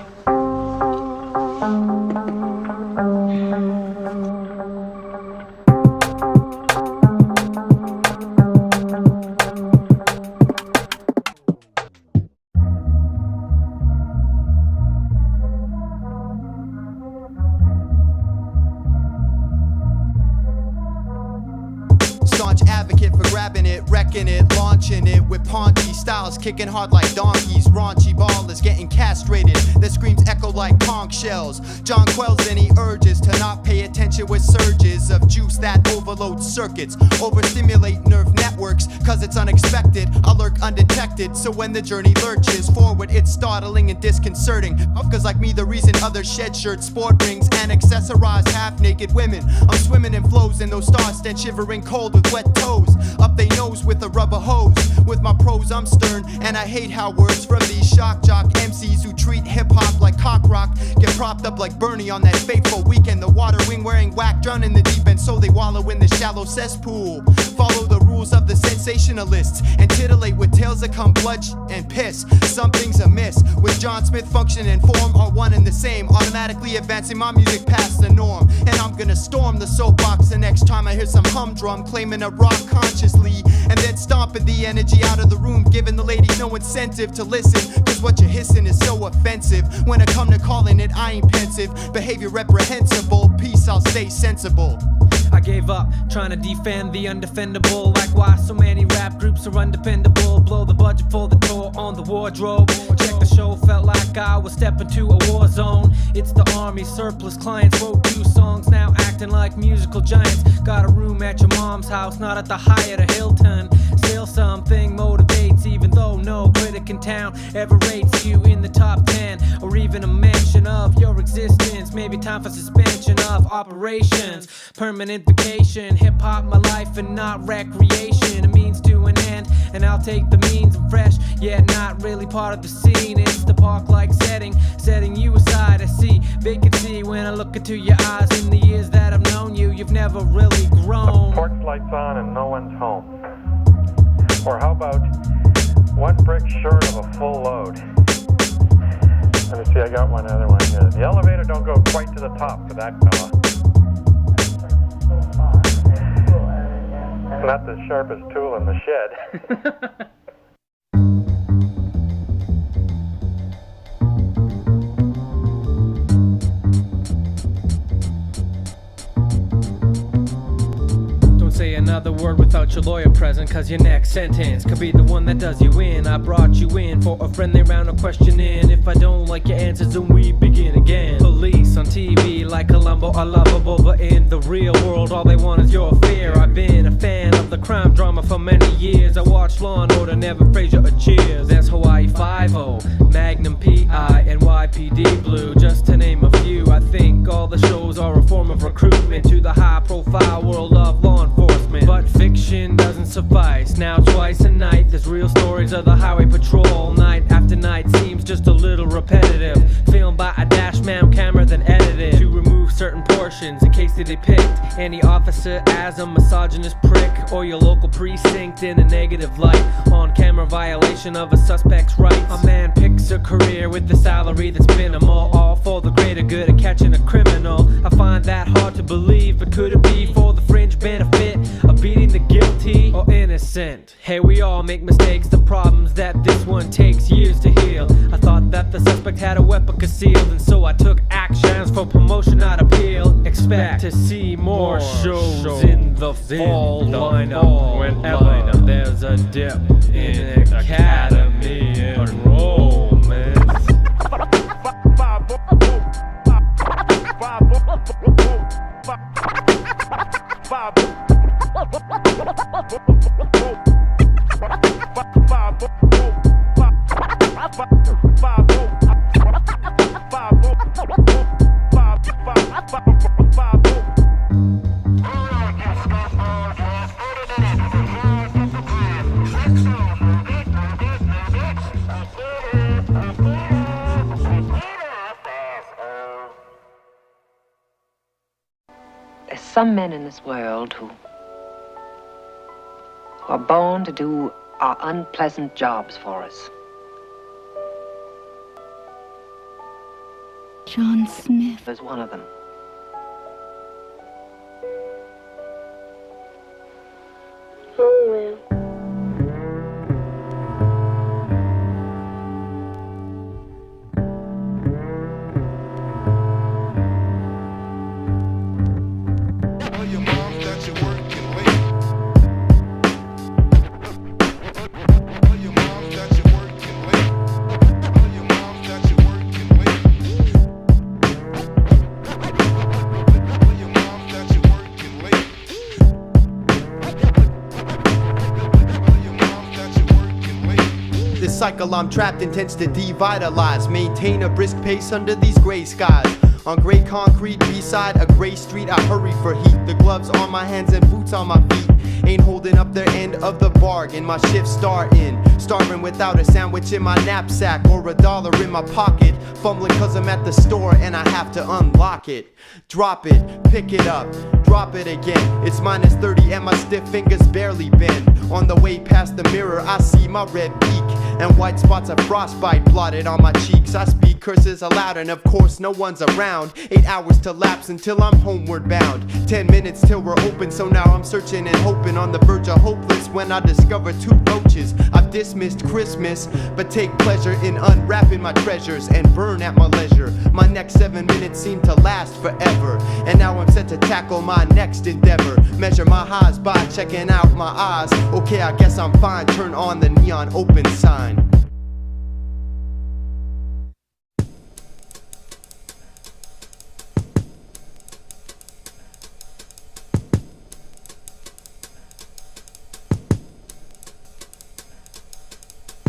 Launching it with paunchy styles, kicking hard like donkeys. Raunchy ballers getting castrated, that screams echo like conch shells. John quells any urges to not pay attention with surges of juice that overload circuits, overstimulate nerve networks, cause it's unexpected. I lurk undetected, so when the journey lurches forward, it's startling and disconcerting. Cause like me, the reason others shed shirts, sport rings, and accessorize half-naked women. I'm swimming in flows in those stars, then shivering cold with wet toes. Up they nose with a rubber hose. With my prose I'm stern, and I hate how words from these shock jock MCs who treat hip-hop like cock rock get propped up like Bernie on that fateful weekend. The water wing wearing whack, drown in the deep end, so they wallow in the shallow cesspool. Follow the rules of the sensationalists and titillate with tales that come blood and piss. Something's amiss with John Smith. Function and form are one and the same, automatically advancing my music past the norm. And I'm gonna storm the soapbox the next time I hear some humdrum claiming a rock consciously, and then stomping the energy out of the room, giving the ladies no incentive to listen. Cause what you're hissing is so offensive. When I come to calling it, I ain't pensive. Behavior reprehensible, peace, I'll stay sensible. I gave up trying to defend the undefendable. Like why so many rap groups are undependable. Blow the budget for the tour, wardrobe. Check the show, felt like I was stepping to a war zone. It's the army surplus, clients wrote 2 songs, now acting like musical giants. Got a room at your mom's house, not at the Hyatt or Hilton. Still something motivates, even though no critic in town ever rates you in the top 10, or even a mention of your existence. Maybe time for suspension of operations, permanent vacation. Hip-hop my life and not recreation, a means to an end, and I'll take the means. I'm fresh, yet not really part of the scene. It's the park-like setting you aside. I see vacancy when I look into your eyes. In the years that I've known you, you've never really grown. Porch lights on and no one's home. Or how about 1 brick short of a full load? Let me see, I got one other one here. The elevator don't go quite to the top for that fella. Not the sharpest tool in the shed. Say another word without your lawyer present, cause your next sentence could be the one that does you in. I brought you in for a friendly round of questioning. If I don't like your answers, then we begin again. Police on TV like Columbo are lovable, but in the real world all they want is your fear. I've been a fan of the crime drama for many years. I watched Law & Order, Never Frasier or Cheers. There's Hawaii 5-0, Magnum P.I. and YPD Blue, just to name a few. I think all the shows are a form of recruitment to the high profile world of law enforcement. But fiction doesn't suffice. Now twice a night there's real stories of the highway patrol. Night after night seems just a little repetitive. Filmed by a dash cam camera then edited to remove certain portions in case they depict any officer as a misogynist prick, or your local precinct in a negative light. On camera violation of a suspect's rights. A man picks a career with the salary that's minimal, all for the greater good of catching a criminal. I find that hard to believe, but could it be for the fringe benefit of beating the guilty or innocent? Hey, we all make mistakes, the problems that this one takes years to heal. I thought that the suspect had a weapon concealed, and so I took actions for promotion, not appeal. Expect to see more shows in the fall lineup whenever there's a dip in academy enrollment. There's some men in this world who are born to do our unpleasant jobs for us. John Smith is one of them. Oh, well. Cycle I'm trapped in tends to devitalize. Maintain a brisk pace under these gray skies. On gray concrete beside a gray street, I hurry for heat. The gloves on my hands and boots on my feet ain't holding up their end of the bargain. My shift starting, starving without a sandwich in my knapsack or $1 in my pocket. Fumbling cause I'm at the store and I have to unlock it. Drop it, pick it up, drop it again. It's -30 and my stiff fingers barely bend. On the way past the mirror I see my red peak and white spots of frostbite blotted on my cheeks. I speak curses aloud and of course no one's around. 8 hours to lapse until I'm homeward bound. 10 minutes till we're open, so now I'm searching and hoping, on the verge of hopeless when I discover 2 roaches. I've dismissed Christmas, but take pleasure in unwrapping my treasures and burn at my leisure. My next 7 minutes seem to last forever, and now I'm set to tackle my next endeavor. Measure my highs by checking out my eyes. Okay, I guess I'm fine, turn on the neon open sign.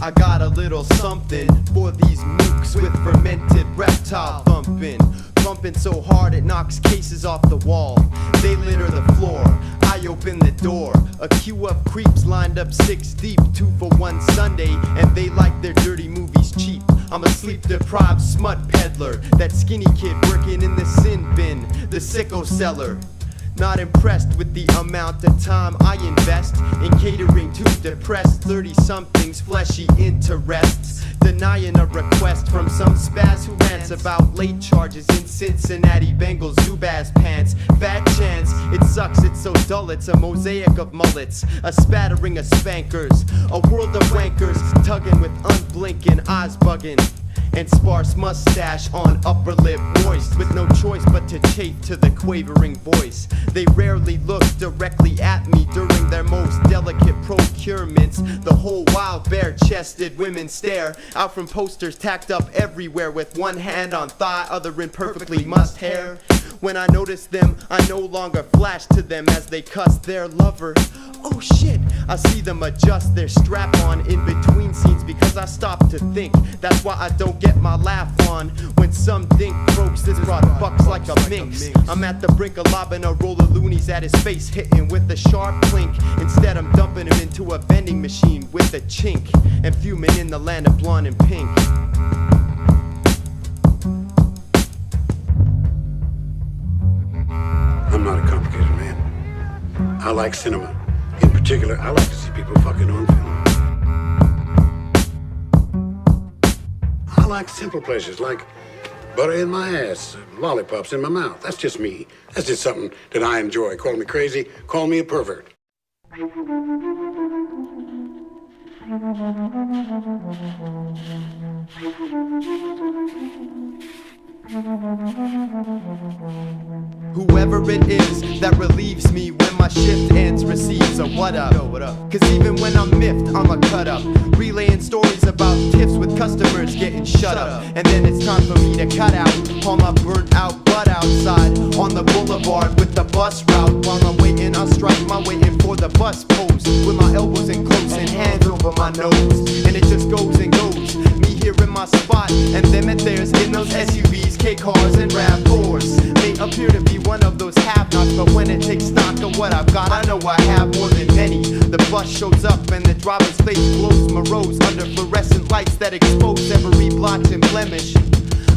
I got a little something for these mooks with fermented reptile thumping. Thumping so hard it knocks cases off the wall. They litter the floor, I open the door. A queue of creeps lined up 6 deep, 2 for 1 Sunday, and they like their dirty movies cheap. I'm a sleep-deprived smut peddler, that skinny kid working in the sin bin, the sicko seller. Not impressed with the amount of time I invest in catering to depressed 30-somethings' fleshy interests. Denying a request from some spaz who rants about late charges in Cincinnati Bengals Zubaz pants. Fat chance, it sucks, it's so dull, it's a mosaic of mullets, a spattering of spankers, a world of wankers tugging with unblinking eyes bugging, and sparse mustache on upper lip moist, with no choice but to chafe to the quavering voice. They rarely look directly at me during their most delicate procurements. The whole while bare-chested women stare out from posters tacked up everywhere, with one hand on thigh, other in perfectly mussed hair. When I notice them, I no longer flash to them as they cuss their lover. Oh shit, I see them adjust their strap on in between scenes because I stop to think. That's why I don't get my laugh on when some dink croaks this broad bucks like a minx. I'm at the brink of lobbing a roll of loonies at his face, hitting with a sharp clink. Instead I'm dumping him into a vending machine with a chink and fuming in the land of blonde and pink. I'm not a complicated man. I like cinema. In particular, I like to see people fucking on film. I like simple pleasures like butter in my ass, lollipops in my mouth. That's just me. That's just something that I enjoy. Call me crazy, call me a pervert. Whoever it is that relieves me when my shift ends receives a what up. Yo, what up? Cause even when I'm miffed, I'm a cut up, relaying stories about tiffs with customers getting shut up. And then it's time for me to cut out all my burnt out butt outside on the boulevard with the bus route. While I'm waiting, I strike my waiting for the bus post with my elbows in close and hands over my nose. And it just goes and goes. Me here in my spot and them at theirs in those SUVs, K cars and RAV4s. They appear to be one of those have-nots, but when it takes stock of what I've got, I know I have more than many. The bus shows up and the driver's face glows morose under fluorescent lights that expose every blotch and blemish.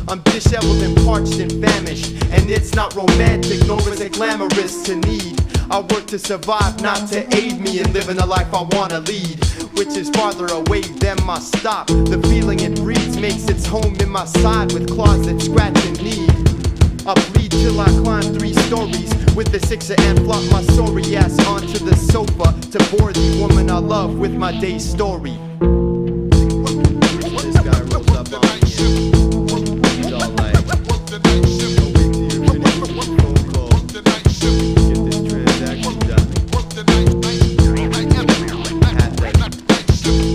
I'm disheveled and parched and famished, and it's not romantic nor is it glamorous to need. I work to survive, not to aid me in living the life I wanna lead, which is farther away than my stop. The feeling it breeds makes its home in my side with claws that scratch and need. I bleed till I climb 3 stories with the sixer and flop my sorry ass onto the sofa to bore the woman I love with my day's story. This guy rolls up on me. He's all like, oh, wait till you're finished with your phone call. Get this transaction done.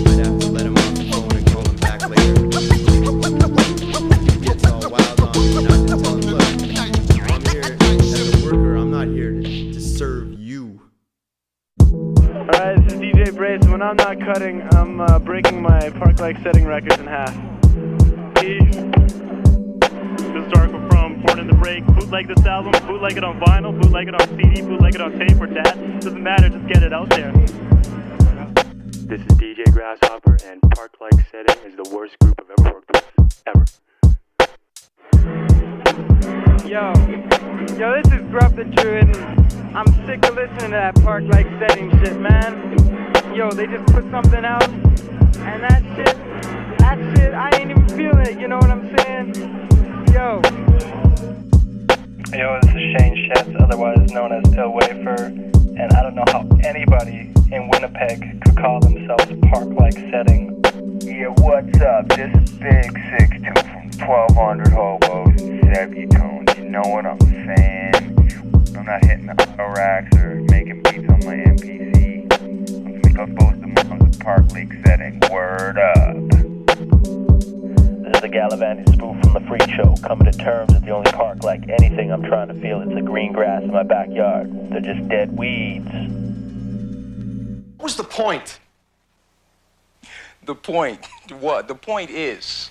I'd have to let him off the phone and call him back later. He gets all wild on me and I just tell him, look, I'm here as a worker, I'm not here to serve you. Alright, this is DJ Brace. When I'm not cutting, I'm breaking my park-like setting records in half. Peace. Historical from Born in the Break. Bootleg this album, bootleg it on vinyl, bootleg it on CD, bootleg it on tape or DaMADD. Doesn't matter, just get it out there. This is DJ Grasshopper, and Park-like Setting is the worst group I've ever worked with. Ever. Yo, this is Gruff the Druid, and I'm sick of listening to that Park-like Setting shit, man. Yo, they just put something out, and that shit, I ain't even feeling it, you know what I'm saying? Yo, this is Shane Shetz, otherwise known as Il Wafer, and I don't know how anybody in Winnipeg could call themselves Park-like Setting. Yeah, what's up? This is Big 6'2" from 1200 Hobos and Sebutones. You know what I'm saying? I'm not hitting the racks or making beats on my MPC. I'm supposed to move the Park-like Setting. Word up. This is the gallivanting spoof from the Freak Show, coming to terms with the only park like anything I'm trying to feel. It's the green grass in my backyard. They're just dead weeds. What was the point? The point, what? The point is...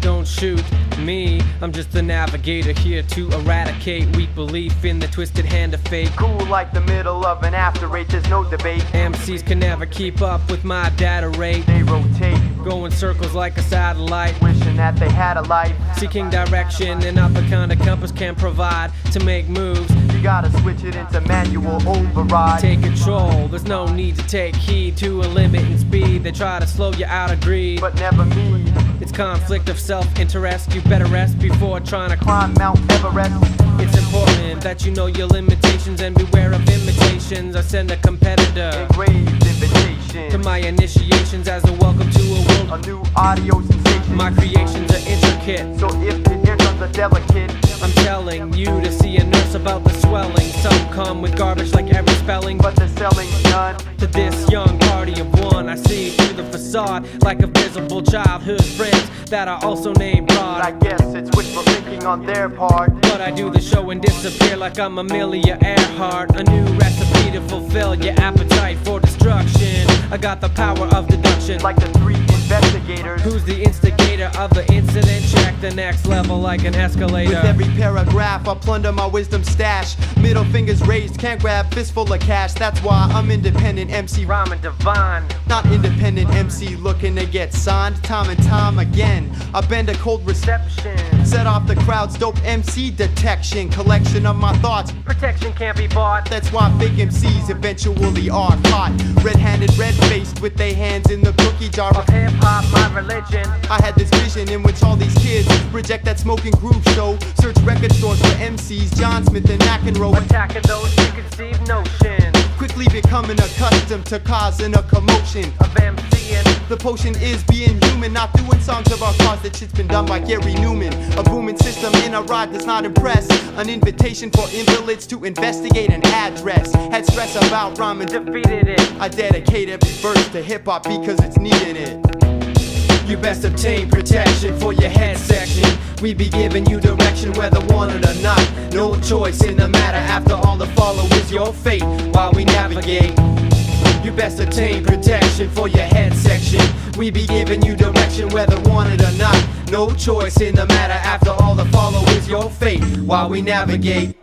Don't shoot me, I'm just the navigator here to eradicate weak belief in the twisted hand of fate. Cool like the middle of an after eight, there's no debate. MCs can never keep up with my data rate. They rotate, go in circles like a satellite, wishing that they had a life. Seeking direction and not the kind of compass can provide to make moves. You gotta switch it into manual override. Take control, there's no need to take heed to a limit in speed. They try to slow you out of greed, but never me. It's conflict of self-interest. You better rest before trying to climb Mount Everest. It's important that you know your limitations and beware of imitations. I send a competitor engraved invitation to my initiations as a welcome to a world. A new audio sensation. My creations are intricate, so if the ear drums are delicate, I'm telling you to see a nurse about the swelling. Some come with garbage like every spelling, but the selling's done. To this young party of one, I see through the facade like a visible childhood friends that are also named broad. I guess it's wishful thinking on their part, but I do the show and disappear like I'm Amelia Earhart. A new recipe to fulfill your appetite for destruction. I got the power of deduction, like the three investigators. Who's the instigator of the incident? Check the next level like an escalator. With every paragraph I plunder my wisdom stash. Middle fingers raised, can't grab fistful of cash. That's why I'm independent MC, rhyming divine. Not independent MC looking to get signed. Time and time again I bend a cold reception, set off the crowd's dope MC detection. Collection of my thoughts, protection can't be bought. That's why fake MCs eventually are caught. Red-handed, red-faced with their hands in the cookie jar of hip-hop, my religion. I had this vision in which all these kids reject that smoking groove show. Search record stores for MCs, John Smith and McEnroe, attacking those preconceived notions. Quickly becoming accustomed to causing a commotion of MCing. The potion is being human, not doing songs of our cause. That shit's been done by Gary Newman. A booming system in a ride does not impress. An invitation for invalids to investigate an address. Had stress about rhyming, defeated it. I dedicate every verse to hip-hop because it's needing it. You best obtain protection for your head section. We be giving you direction whether wanted or not. No choice in the matter, after all the follow is your fate while we navigate. You best obtain protection for your head section. We be giving you direction whether wanted or not. No choice in the matter, after all the follow is your fate while we navigate.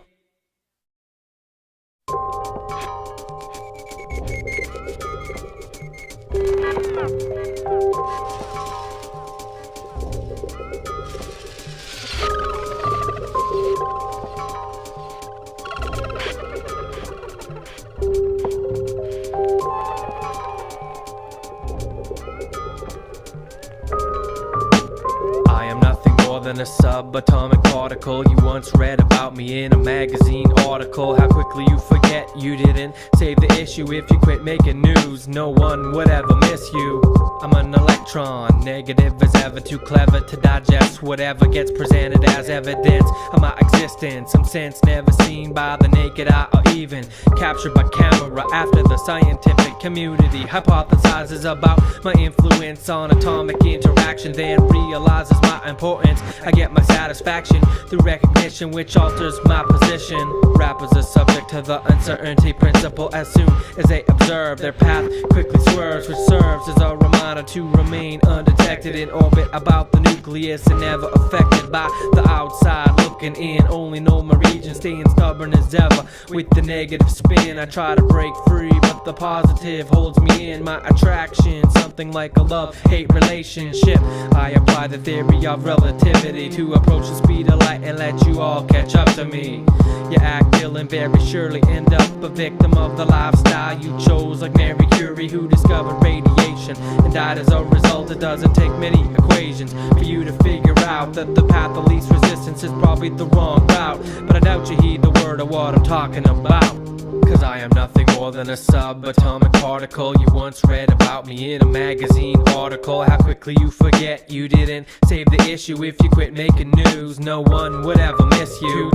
Than a subatomic particle. You once read about me in a magazine article. How quickly you forget you didn't save the issue. If you quit making news, no one would ever miss you. I'm an electron, negative as ever, too clever to digest whatever gets presented as evidence of my existence. I'm sense never seen by the naked eye or even captured by camera. After the scientific community hypothesizes about my influence on atomic interaction, then realizes my importance, I get my satisfaction through recognition, which alters my position. Rappers are subject to the uncertainty principle. As soon as they observe, their path quickly swerves, which serves as a reminder to remain undetected in orbit about the nucleus and never affected by the outside looking in. Only know my region, staying stubborn as ever with the negative spin. I try to break free, but the positive holds me in. My attraction, something like a love-hate relationship. I apply the theory of relativity to approach the speed of light and let you all catch up to me. You act ill and very surely end up a victim of the lifestyle you chose, like Mary Curie, who discovered radiation and died as a result. It doesn't take many equations for you to figure out that the path of least resistance is probably the wrong route. But I doubt you heed the word of what I'm talking about. Cause I am nothing more than a subatomic particle. You once read about me in a magazine article. How quickly you forget you didn't save the issue. If you quit making news, no one would ever miss you.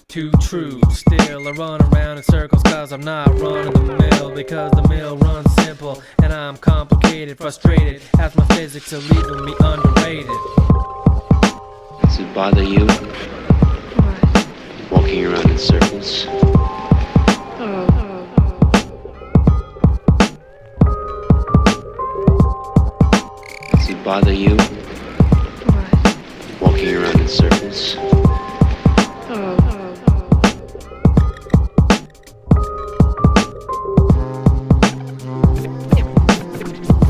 Too true, still I run around in circles cause I'm not running the mill. Because the mill runs simple and I'm complicated, frustrated as my physics are leaving me underrated. Does it bother you? Walking around in circles? Does it bother you? Walking around in circles?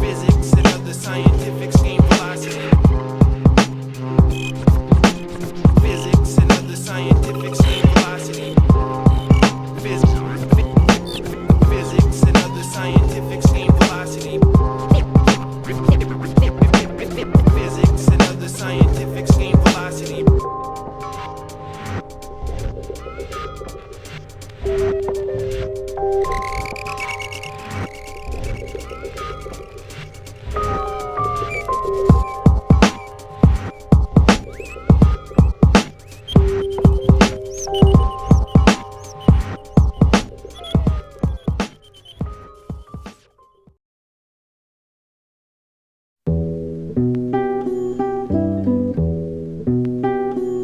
Physics and other scientific scheme velocity. Physics and other scientific scheme velocity. Physics and other scientific scheme velocity. Physics and other scientific scheme velocity.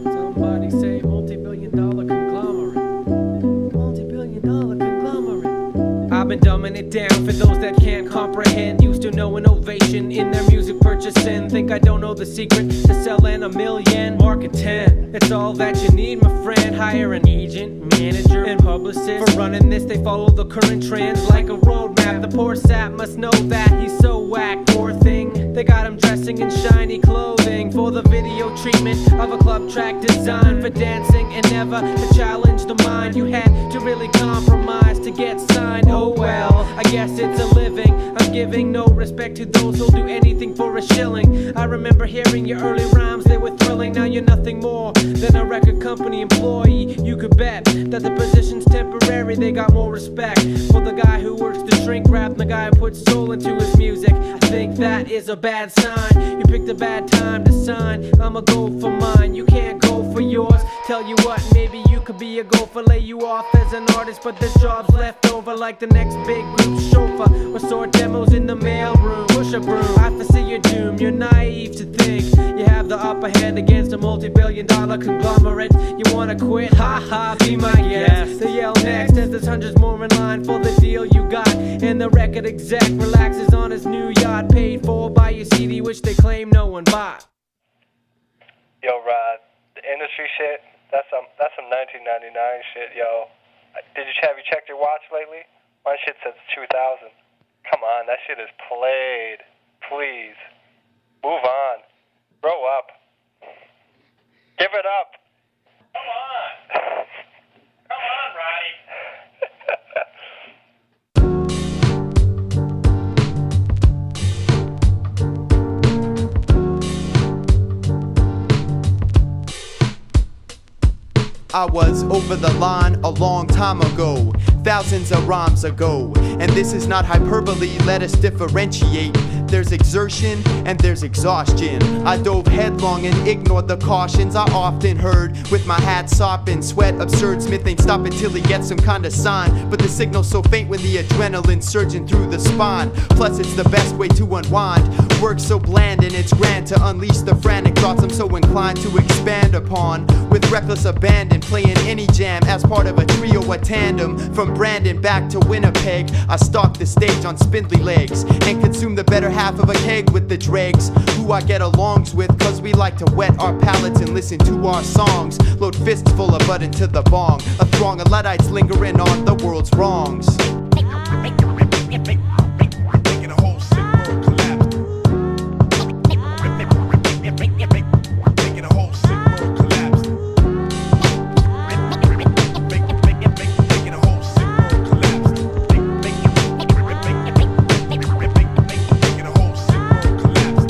Somebody say multi-billion-dollar conglomerate. Multi-billion-dollar conglomerate. I've been dumbing it down for those that can't comprehend. Used to know innovation in their music purchasing. Think I don't know the secret to selling 1 million. Market 10. It's all that you need, my friend. Hire an agent, manager, and publicist. For running this, they follow the current trends like a roadmap. The poor sap must know that he's so whack, poor thing. They got him dressing in shiny clothing for the video treatment of a club track designed for dancing and never to challenge the mind. You had to really compromise to get signed. Oh well, I guess it's a living. I'm giving no respect to those who'll do anything for a shilling. I remember hearing your early rhymes, they were thrilling. Now you're nothing more than a record company employee. You could bet that the position's temporary. They got more respect for the guy who works the shrink wrap and the guy who puts soul into his music. I think that is a bad sign. You picked a bad time to sign. I'ma go for mine, you can't go for yours. Tell you what, maybe you could be a gopher, lay you off as an artist, but this job's left over like the next big group's chauffeur. Or sort demos in the mailroom. Push a broom, I foresee your doom. You're naive to think you have the upper hand against a multi-billion-dollar conglomerate. You wanna quit? Ha ha, be my guest. They yell next as there's hundreds more in line for the deal you got. And the record exec relaxes on his new yacht, paid for by your CD, which they claim no one bought. Yo, Rod, the industry shit, that's some 1999 shit, yo. Have you checked your watch lately? My shit says 2000. Come on, that shit is played. Please. Move on. Grow up. Give it up. Come on. Come on, Roddy. I was over the line a long time ago, thousands of rhymes ago. And this is not hyperbole, let us differentiate. There's exertion and there's exhaustion. I dove headlong and ignored the cautions I often heard. With my hat sopping, sweat absurd. Smith ain't stopping till he gets some kind of sign. But the signal's so faint when the adrenaline surging through the spine. Plus it's the best way to unwind. Work so bland and it's grand to unleash the frantic thoughts I'm so inclined to expand upon. With reckless abandon, playing any jam as part of a trio or tandem. From Brandon back to Winnipeg, I stalk the stage on spindly legs and consume the better half of a keg with the dregs, who I get alongs with, cause we like to wet our palates and listen to our songs. Load fists full of bud into the bong, a throng of Luddites lingering on the world's wrongs.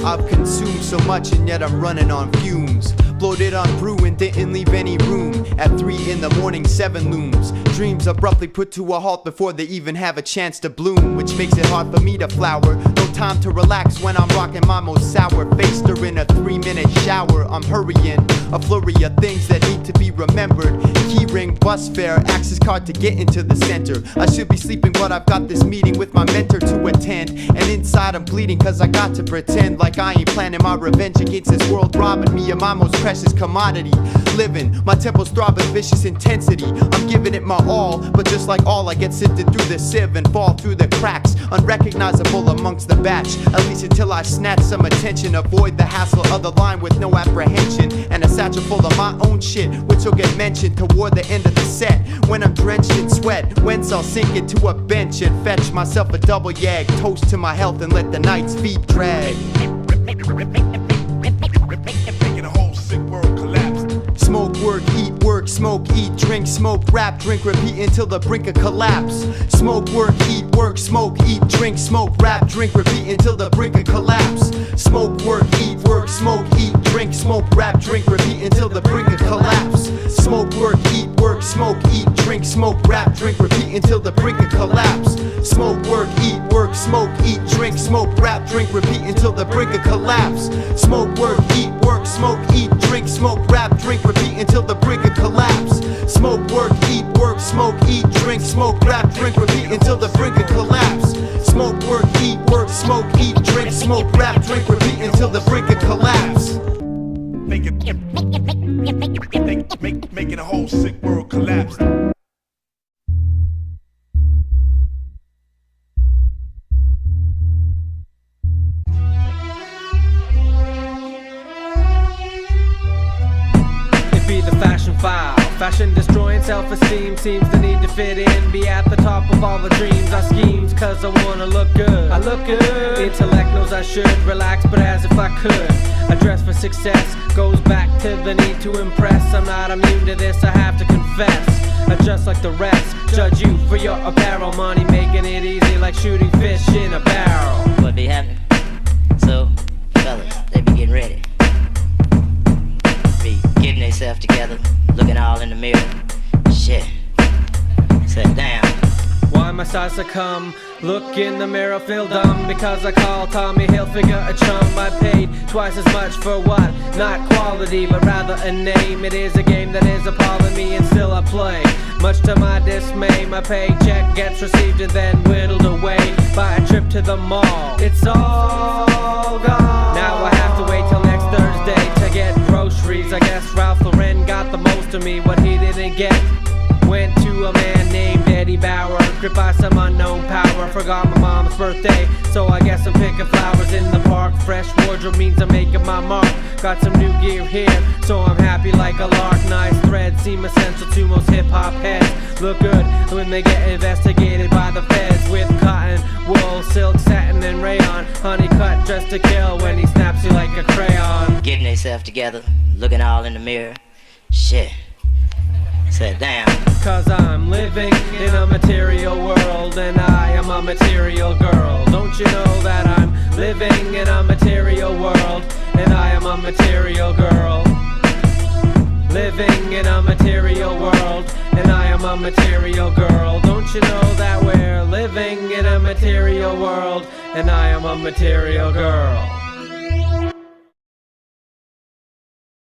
I've consumed so much and yet I'm running on fumes. Bloated on brew and didn't leave any room. At 3 in the morning, 7 looms. Dreams abruptly put to a halt before they even have a chance to bloom, which makes it hard for me to flower. No time to relax when I'm rocking my most sour face during a 3-minute shower. I'm hurrying, a flurry of things that need note to be remembered. Key ring, bus fare, access card to get into the center. I should be sleeping, but I've got this meeting with my mentor to attend. And inside I'm bleeding, cause I got to pretend like I ain't planning my revenge against this world robbing me of my most precious commodity. Living, my temples throb with vicious intensity. I'm giving it my all, but just like all, I get sifted through the sieve and fall through the cracks, unrecognizable amongst the batch. At least until I snatch some attention, avoid the hassle of the line with no apprehension, and a satchel full of my own shit, which will get mentioned toward the end of the set. When I'm drenched in sweat, whence I'll sink into a bench and fetch myself a double yag. Toast to my health and let the night's feet drag. Making a whole sick world collapse. Smoke, work, smoke, eat, drink, smoke, rap, drink, repeat until the brink of collapse. Smoke, work, smoke, eat, drink, smoke, rap, drink, repeat until the brink of collapse. Smoke, work, smoke, eat, drink, smoke, rap, drink, repeat until the brink of collapse. Smoke, smoke, eat, drink, smoke, rap, drink, repeat until the brink of collapse. Smoke, smoke, eat, drink, smoke, rap, drink, repeat until the brink of collapse. Smoke, smoke, eat, drink, smoke, rap, drink, repeat until the brink of collapse. Smoke, smoke, eat, drink, smoke, rap, drink, repeat until the brink of collapse. Smoke, smoke, eat, drink, smoke, rap, drink, repeat until the brink of collapse. Making a whole sick world collapse. The fashion file, fashion destroying self-esteem, seems the need to fit in, be at the top of all the dreams, our schemes, cause I wanna look good. I look good. Intellect knows I should relax, but as if I could. I dress for success, goes back to the need to impress. I'm not immune to this, I have to confess. I just like the rest, judge you for your apparel, money making it easy like shooting fish in a barrel. What be happening? So, fellas, they be getting ready. Be getting themselves together, looking all in the mirror. Shit. Said damn. Why must I succumb? Look in the mirror, feel dumb because I call Tommy Hilfiger a chum. I paid twice as much for what? Not quality, but rather a name. It is a game that is appalling me and still I play. Much to my dismay, my paycheck gets received and then whittled away by a trip to the mall. It's all gone. Now I have to wait till next Thursday to get groceries. I guess Ralph Lauren got the most of me, what he didn't get went to a man named Eddie Bauer, gripped by some unknown power. Forgot my mom's birthday, so I guess I'm picking flowers in the park. Fresh wardrobe means I'm making my mark. Got some new gear here, so I'm happy like a lark. Nice threads seem essential to most hip-hop heads. Look good when they get investigated by the feds. With cotton, wool, silk, satin, and rayon. Hunnicutt dressed to kill when he snaps you like a crayon. Getting themselves together, looking all in the mirror. Shit. Said damn. Cause I'm living in a material world and I am a material girl. Don't you know that I'm living in a material world and I am a material girl? Living in a material world and I am a material girl. Don't you know that we're living in a material world and I am a material girl?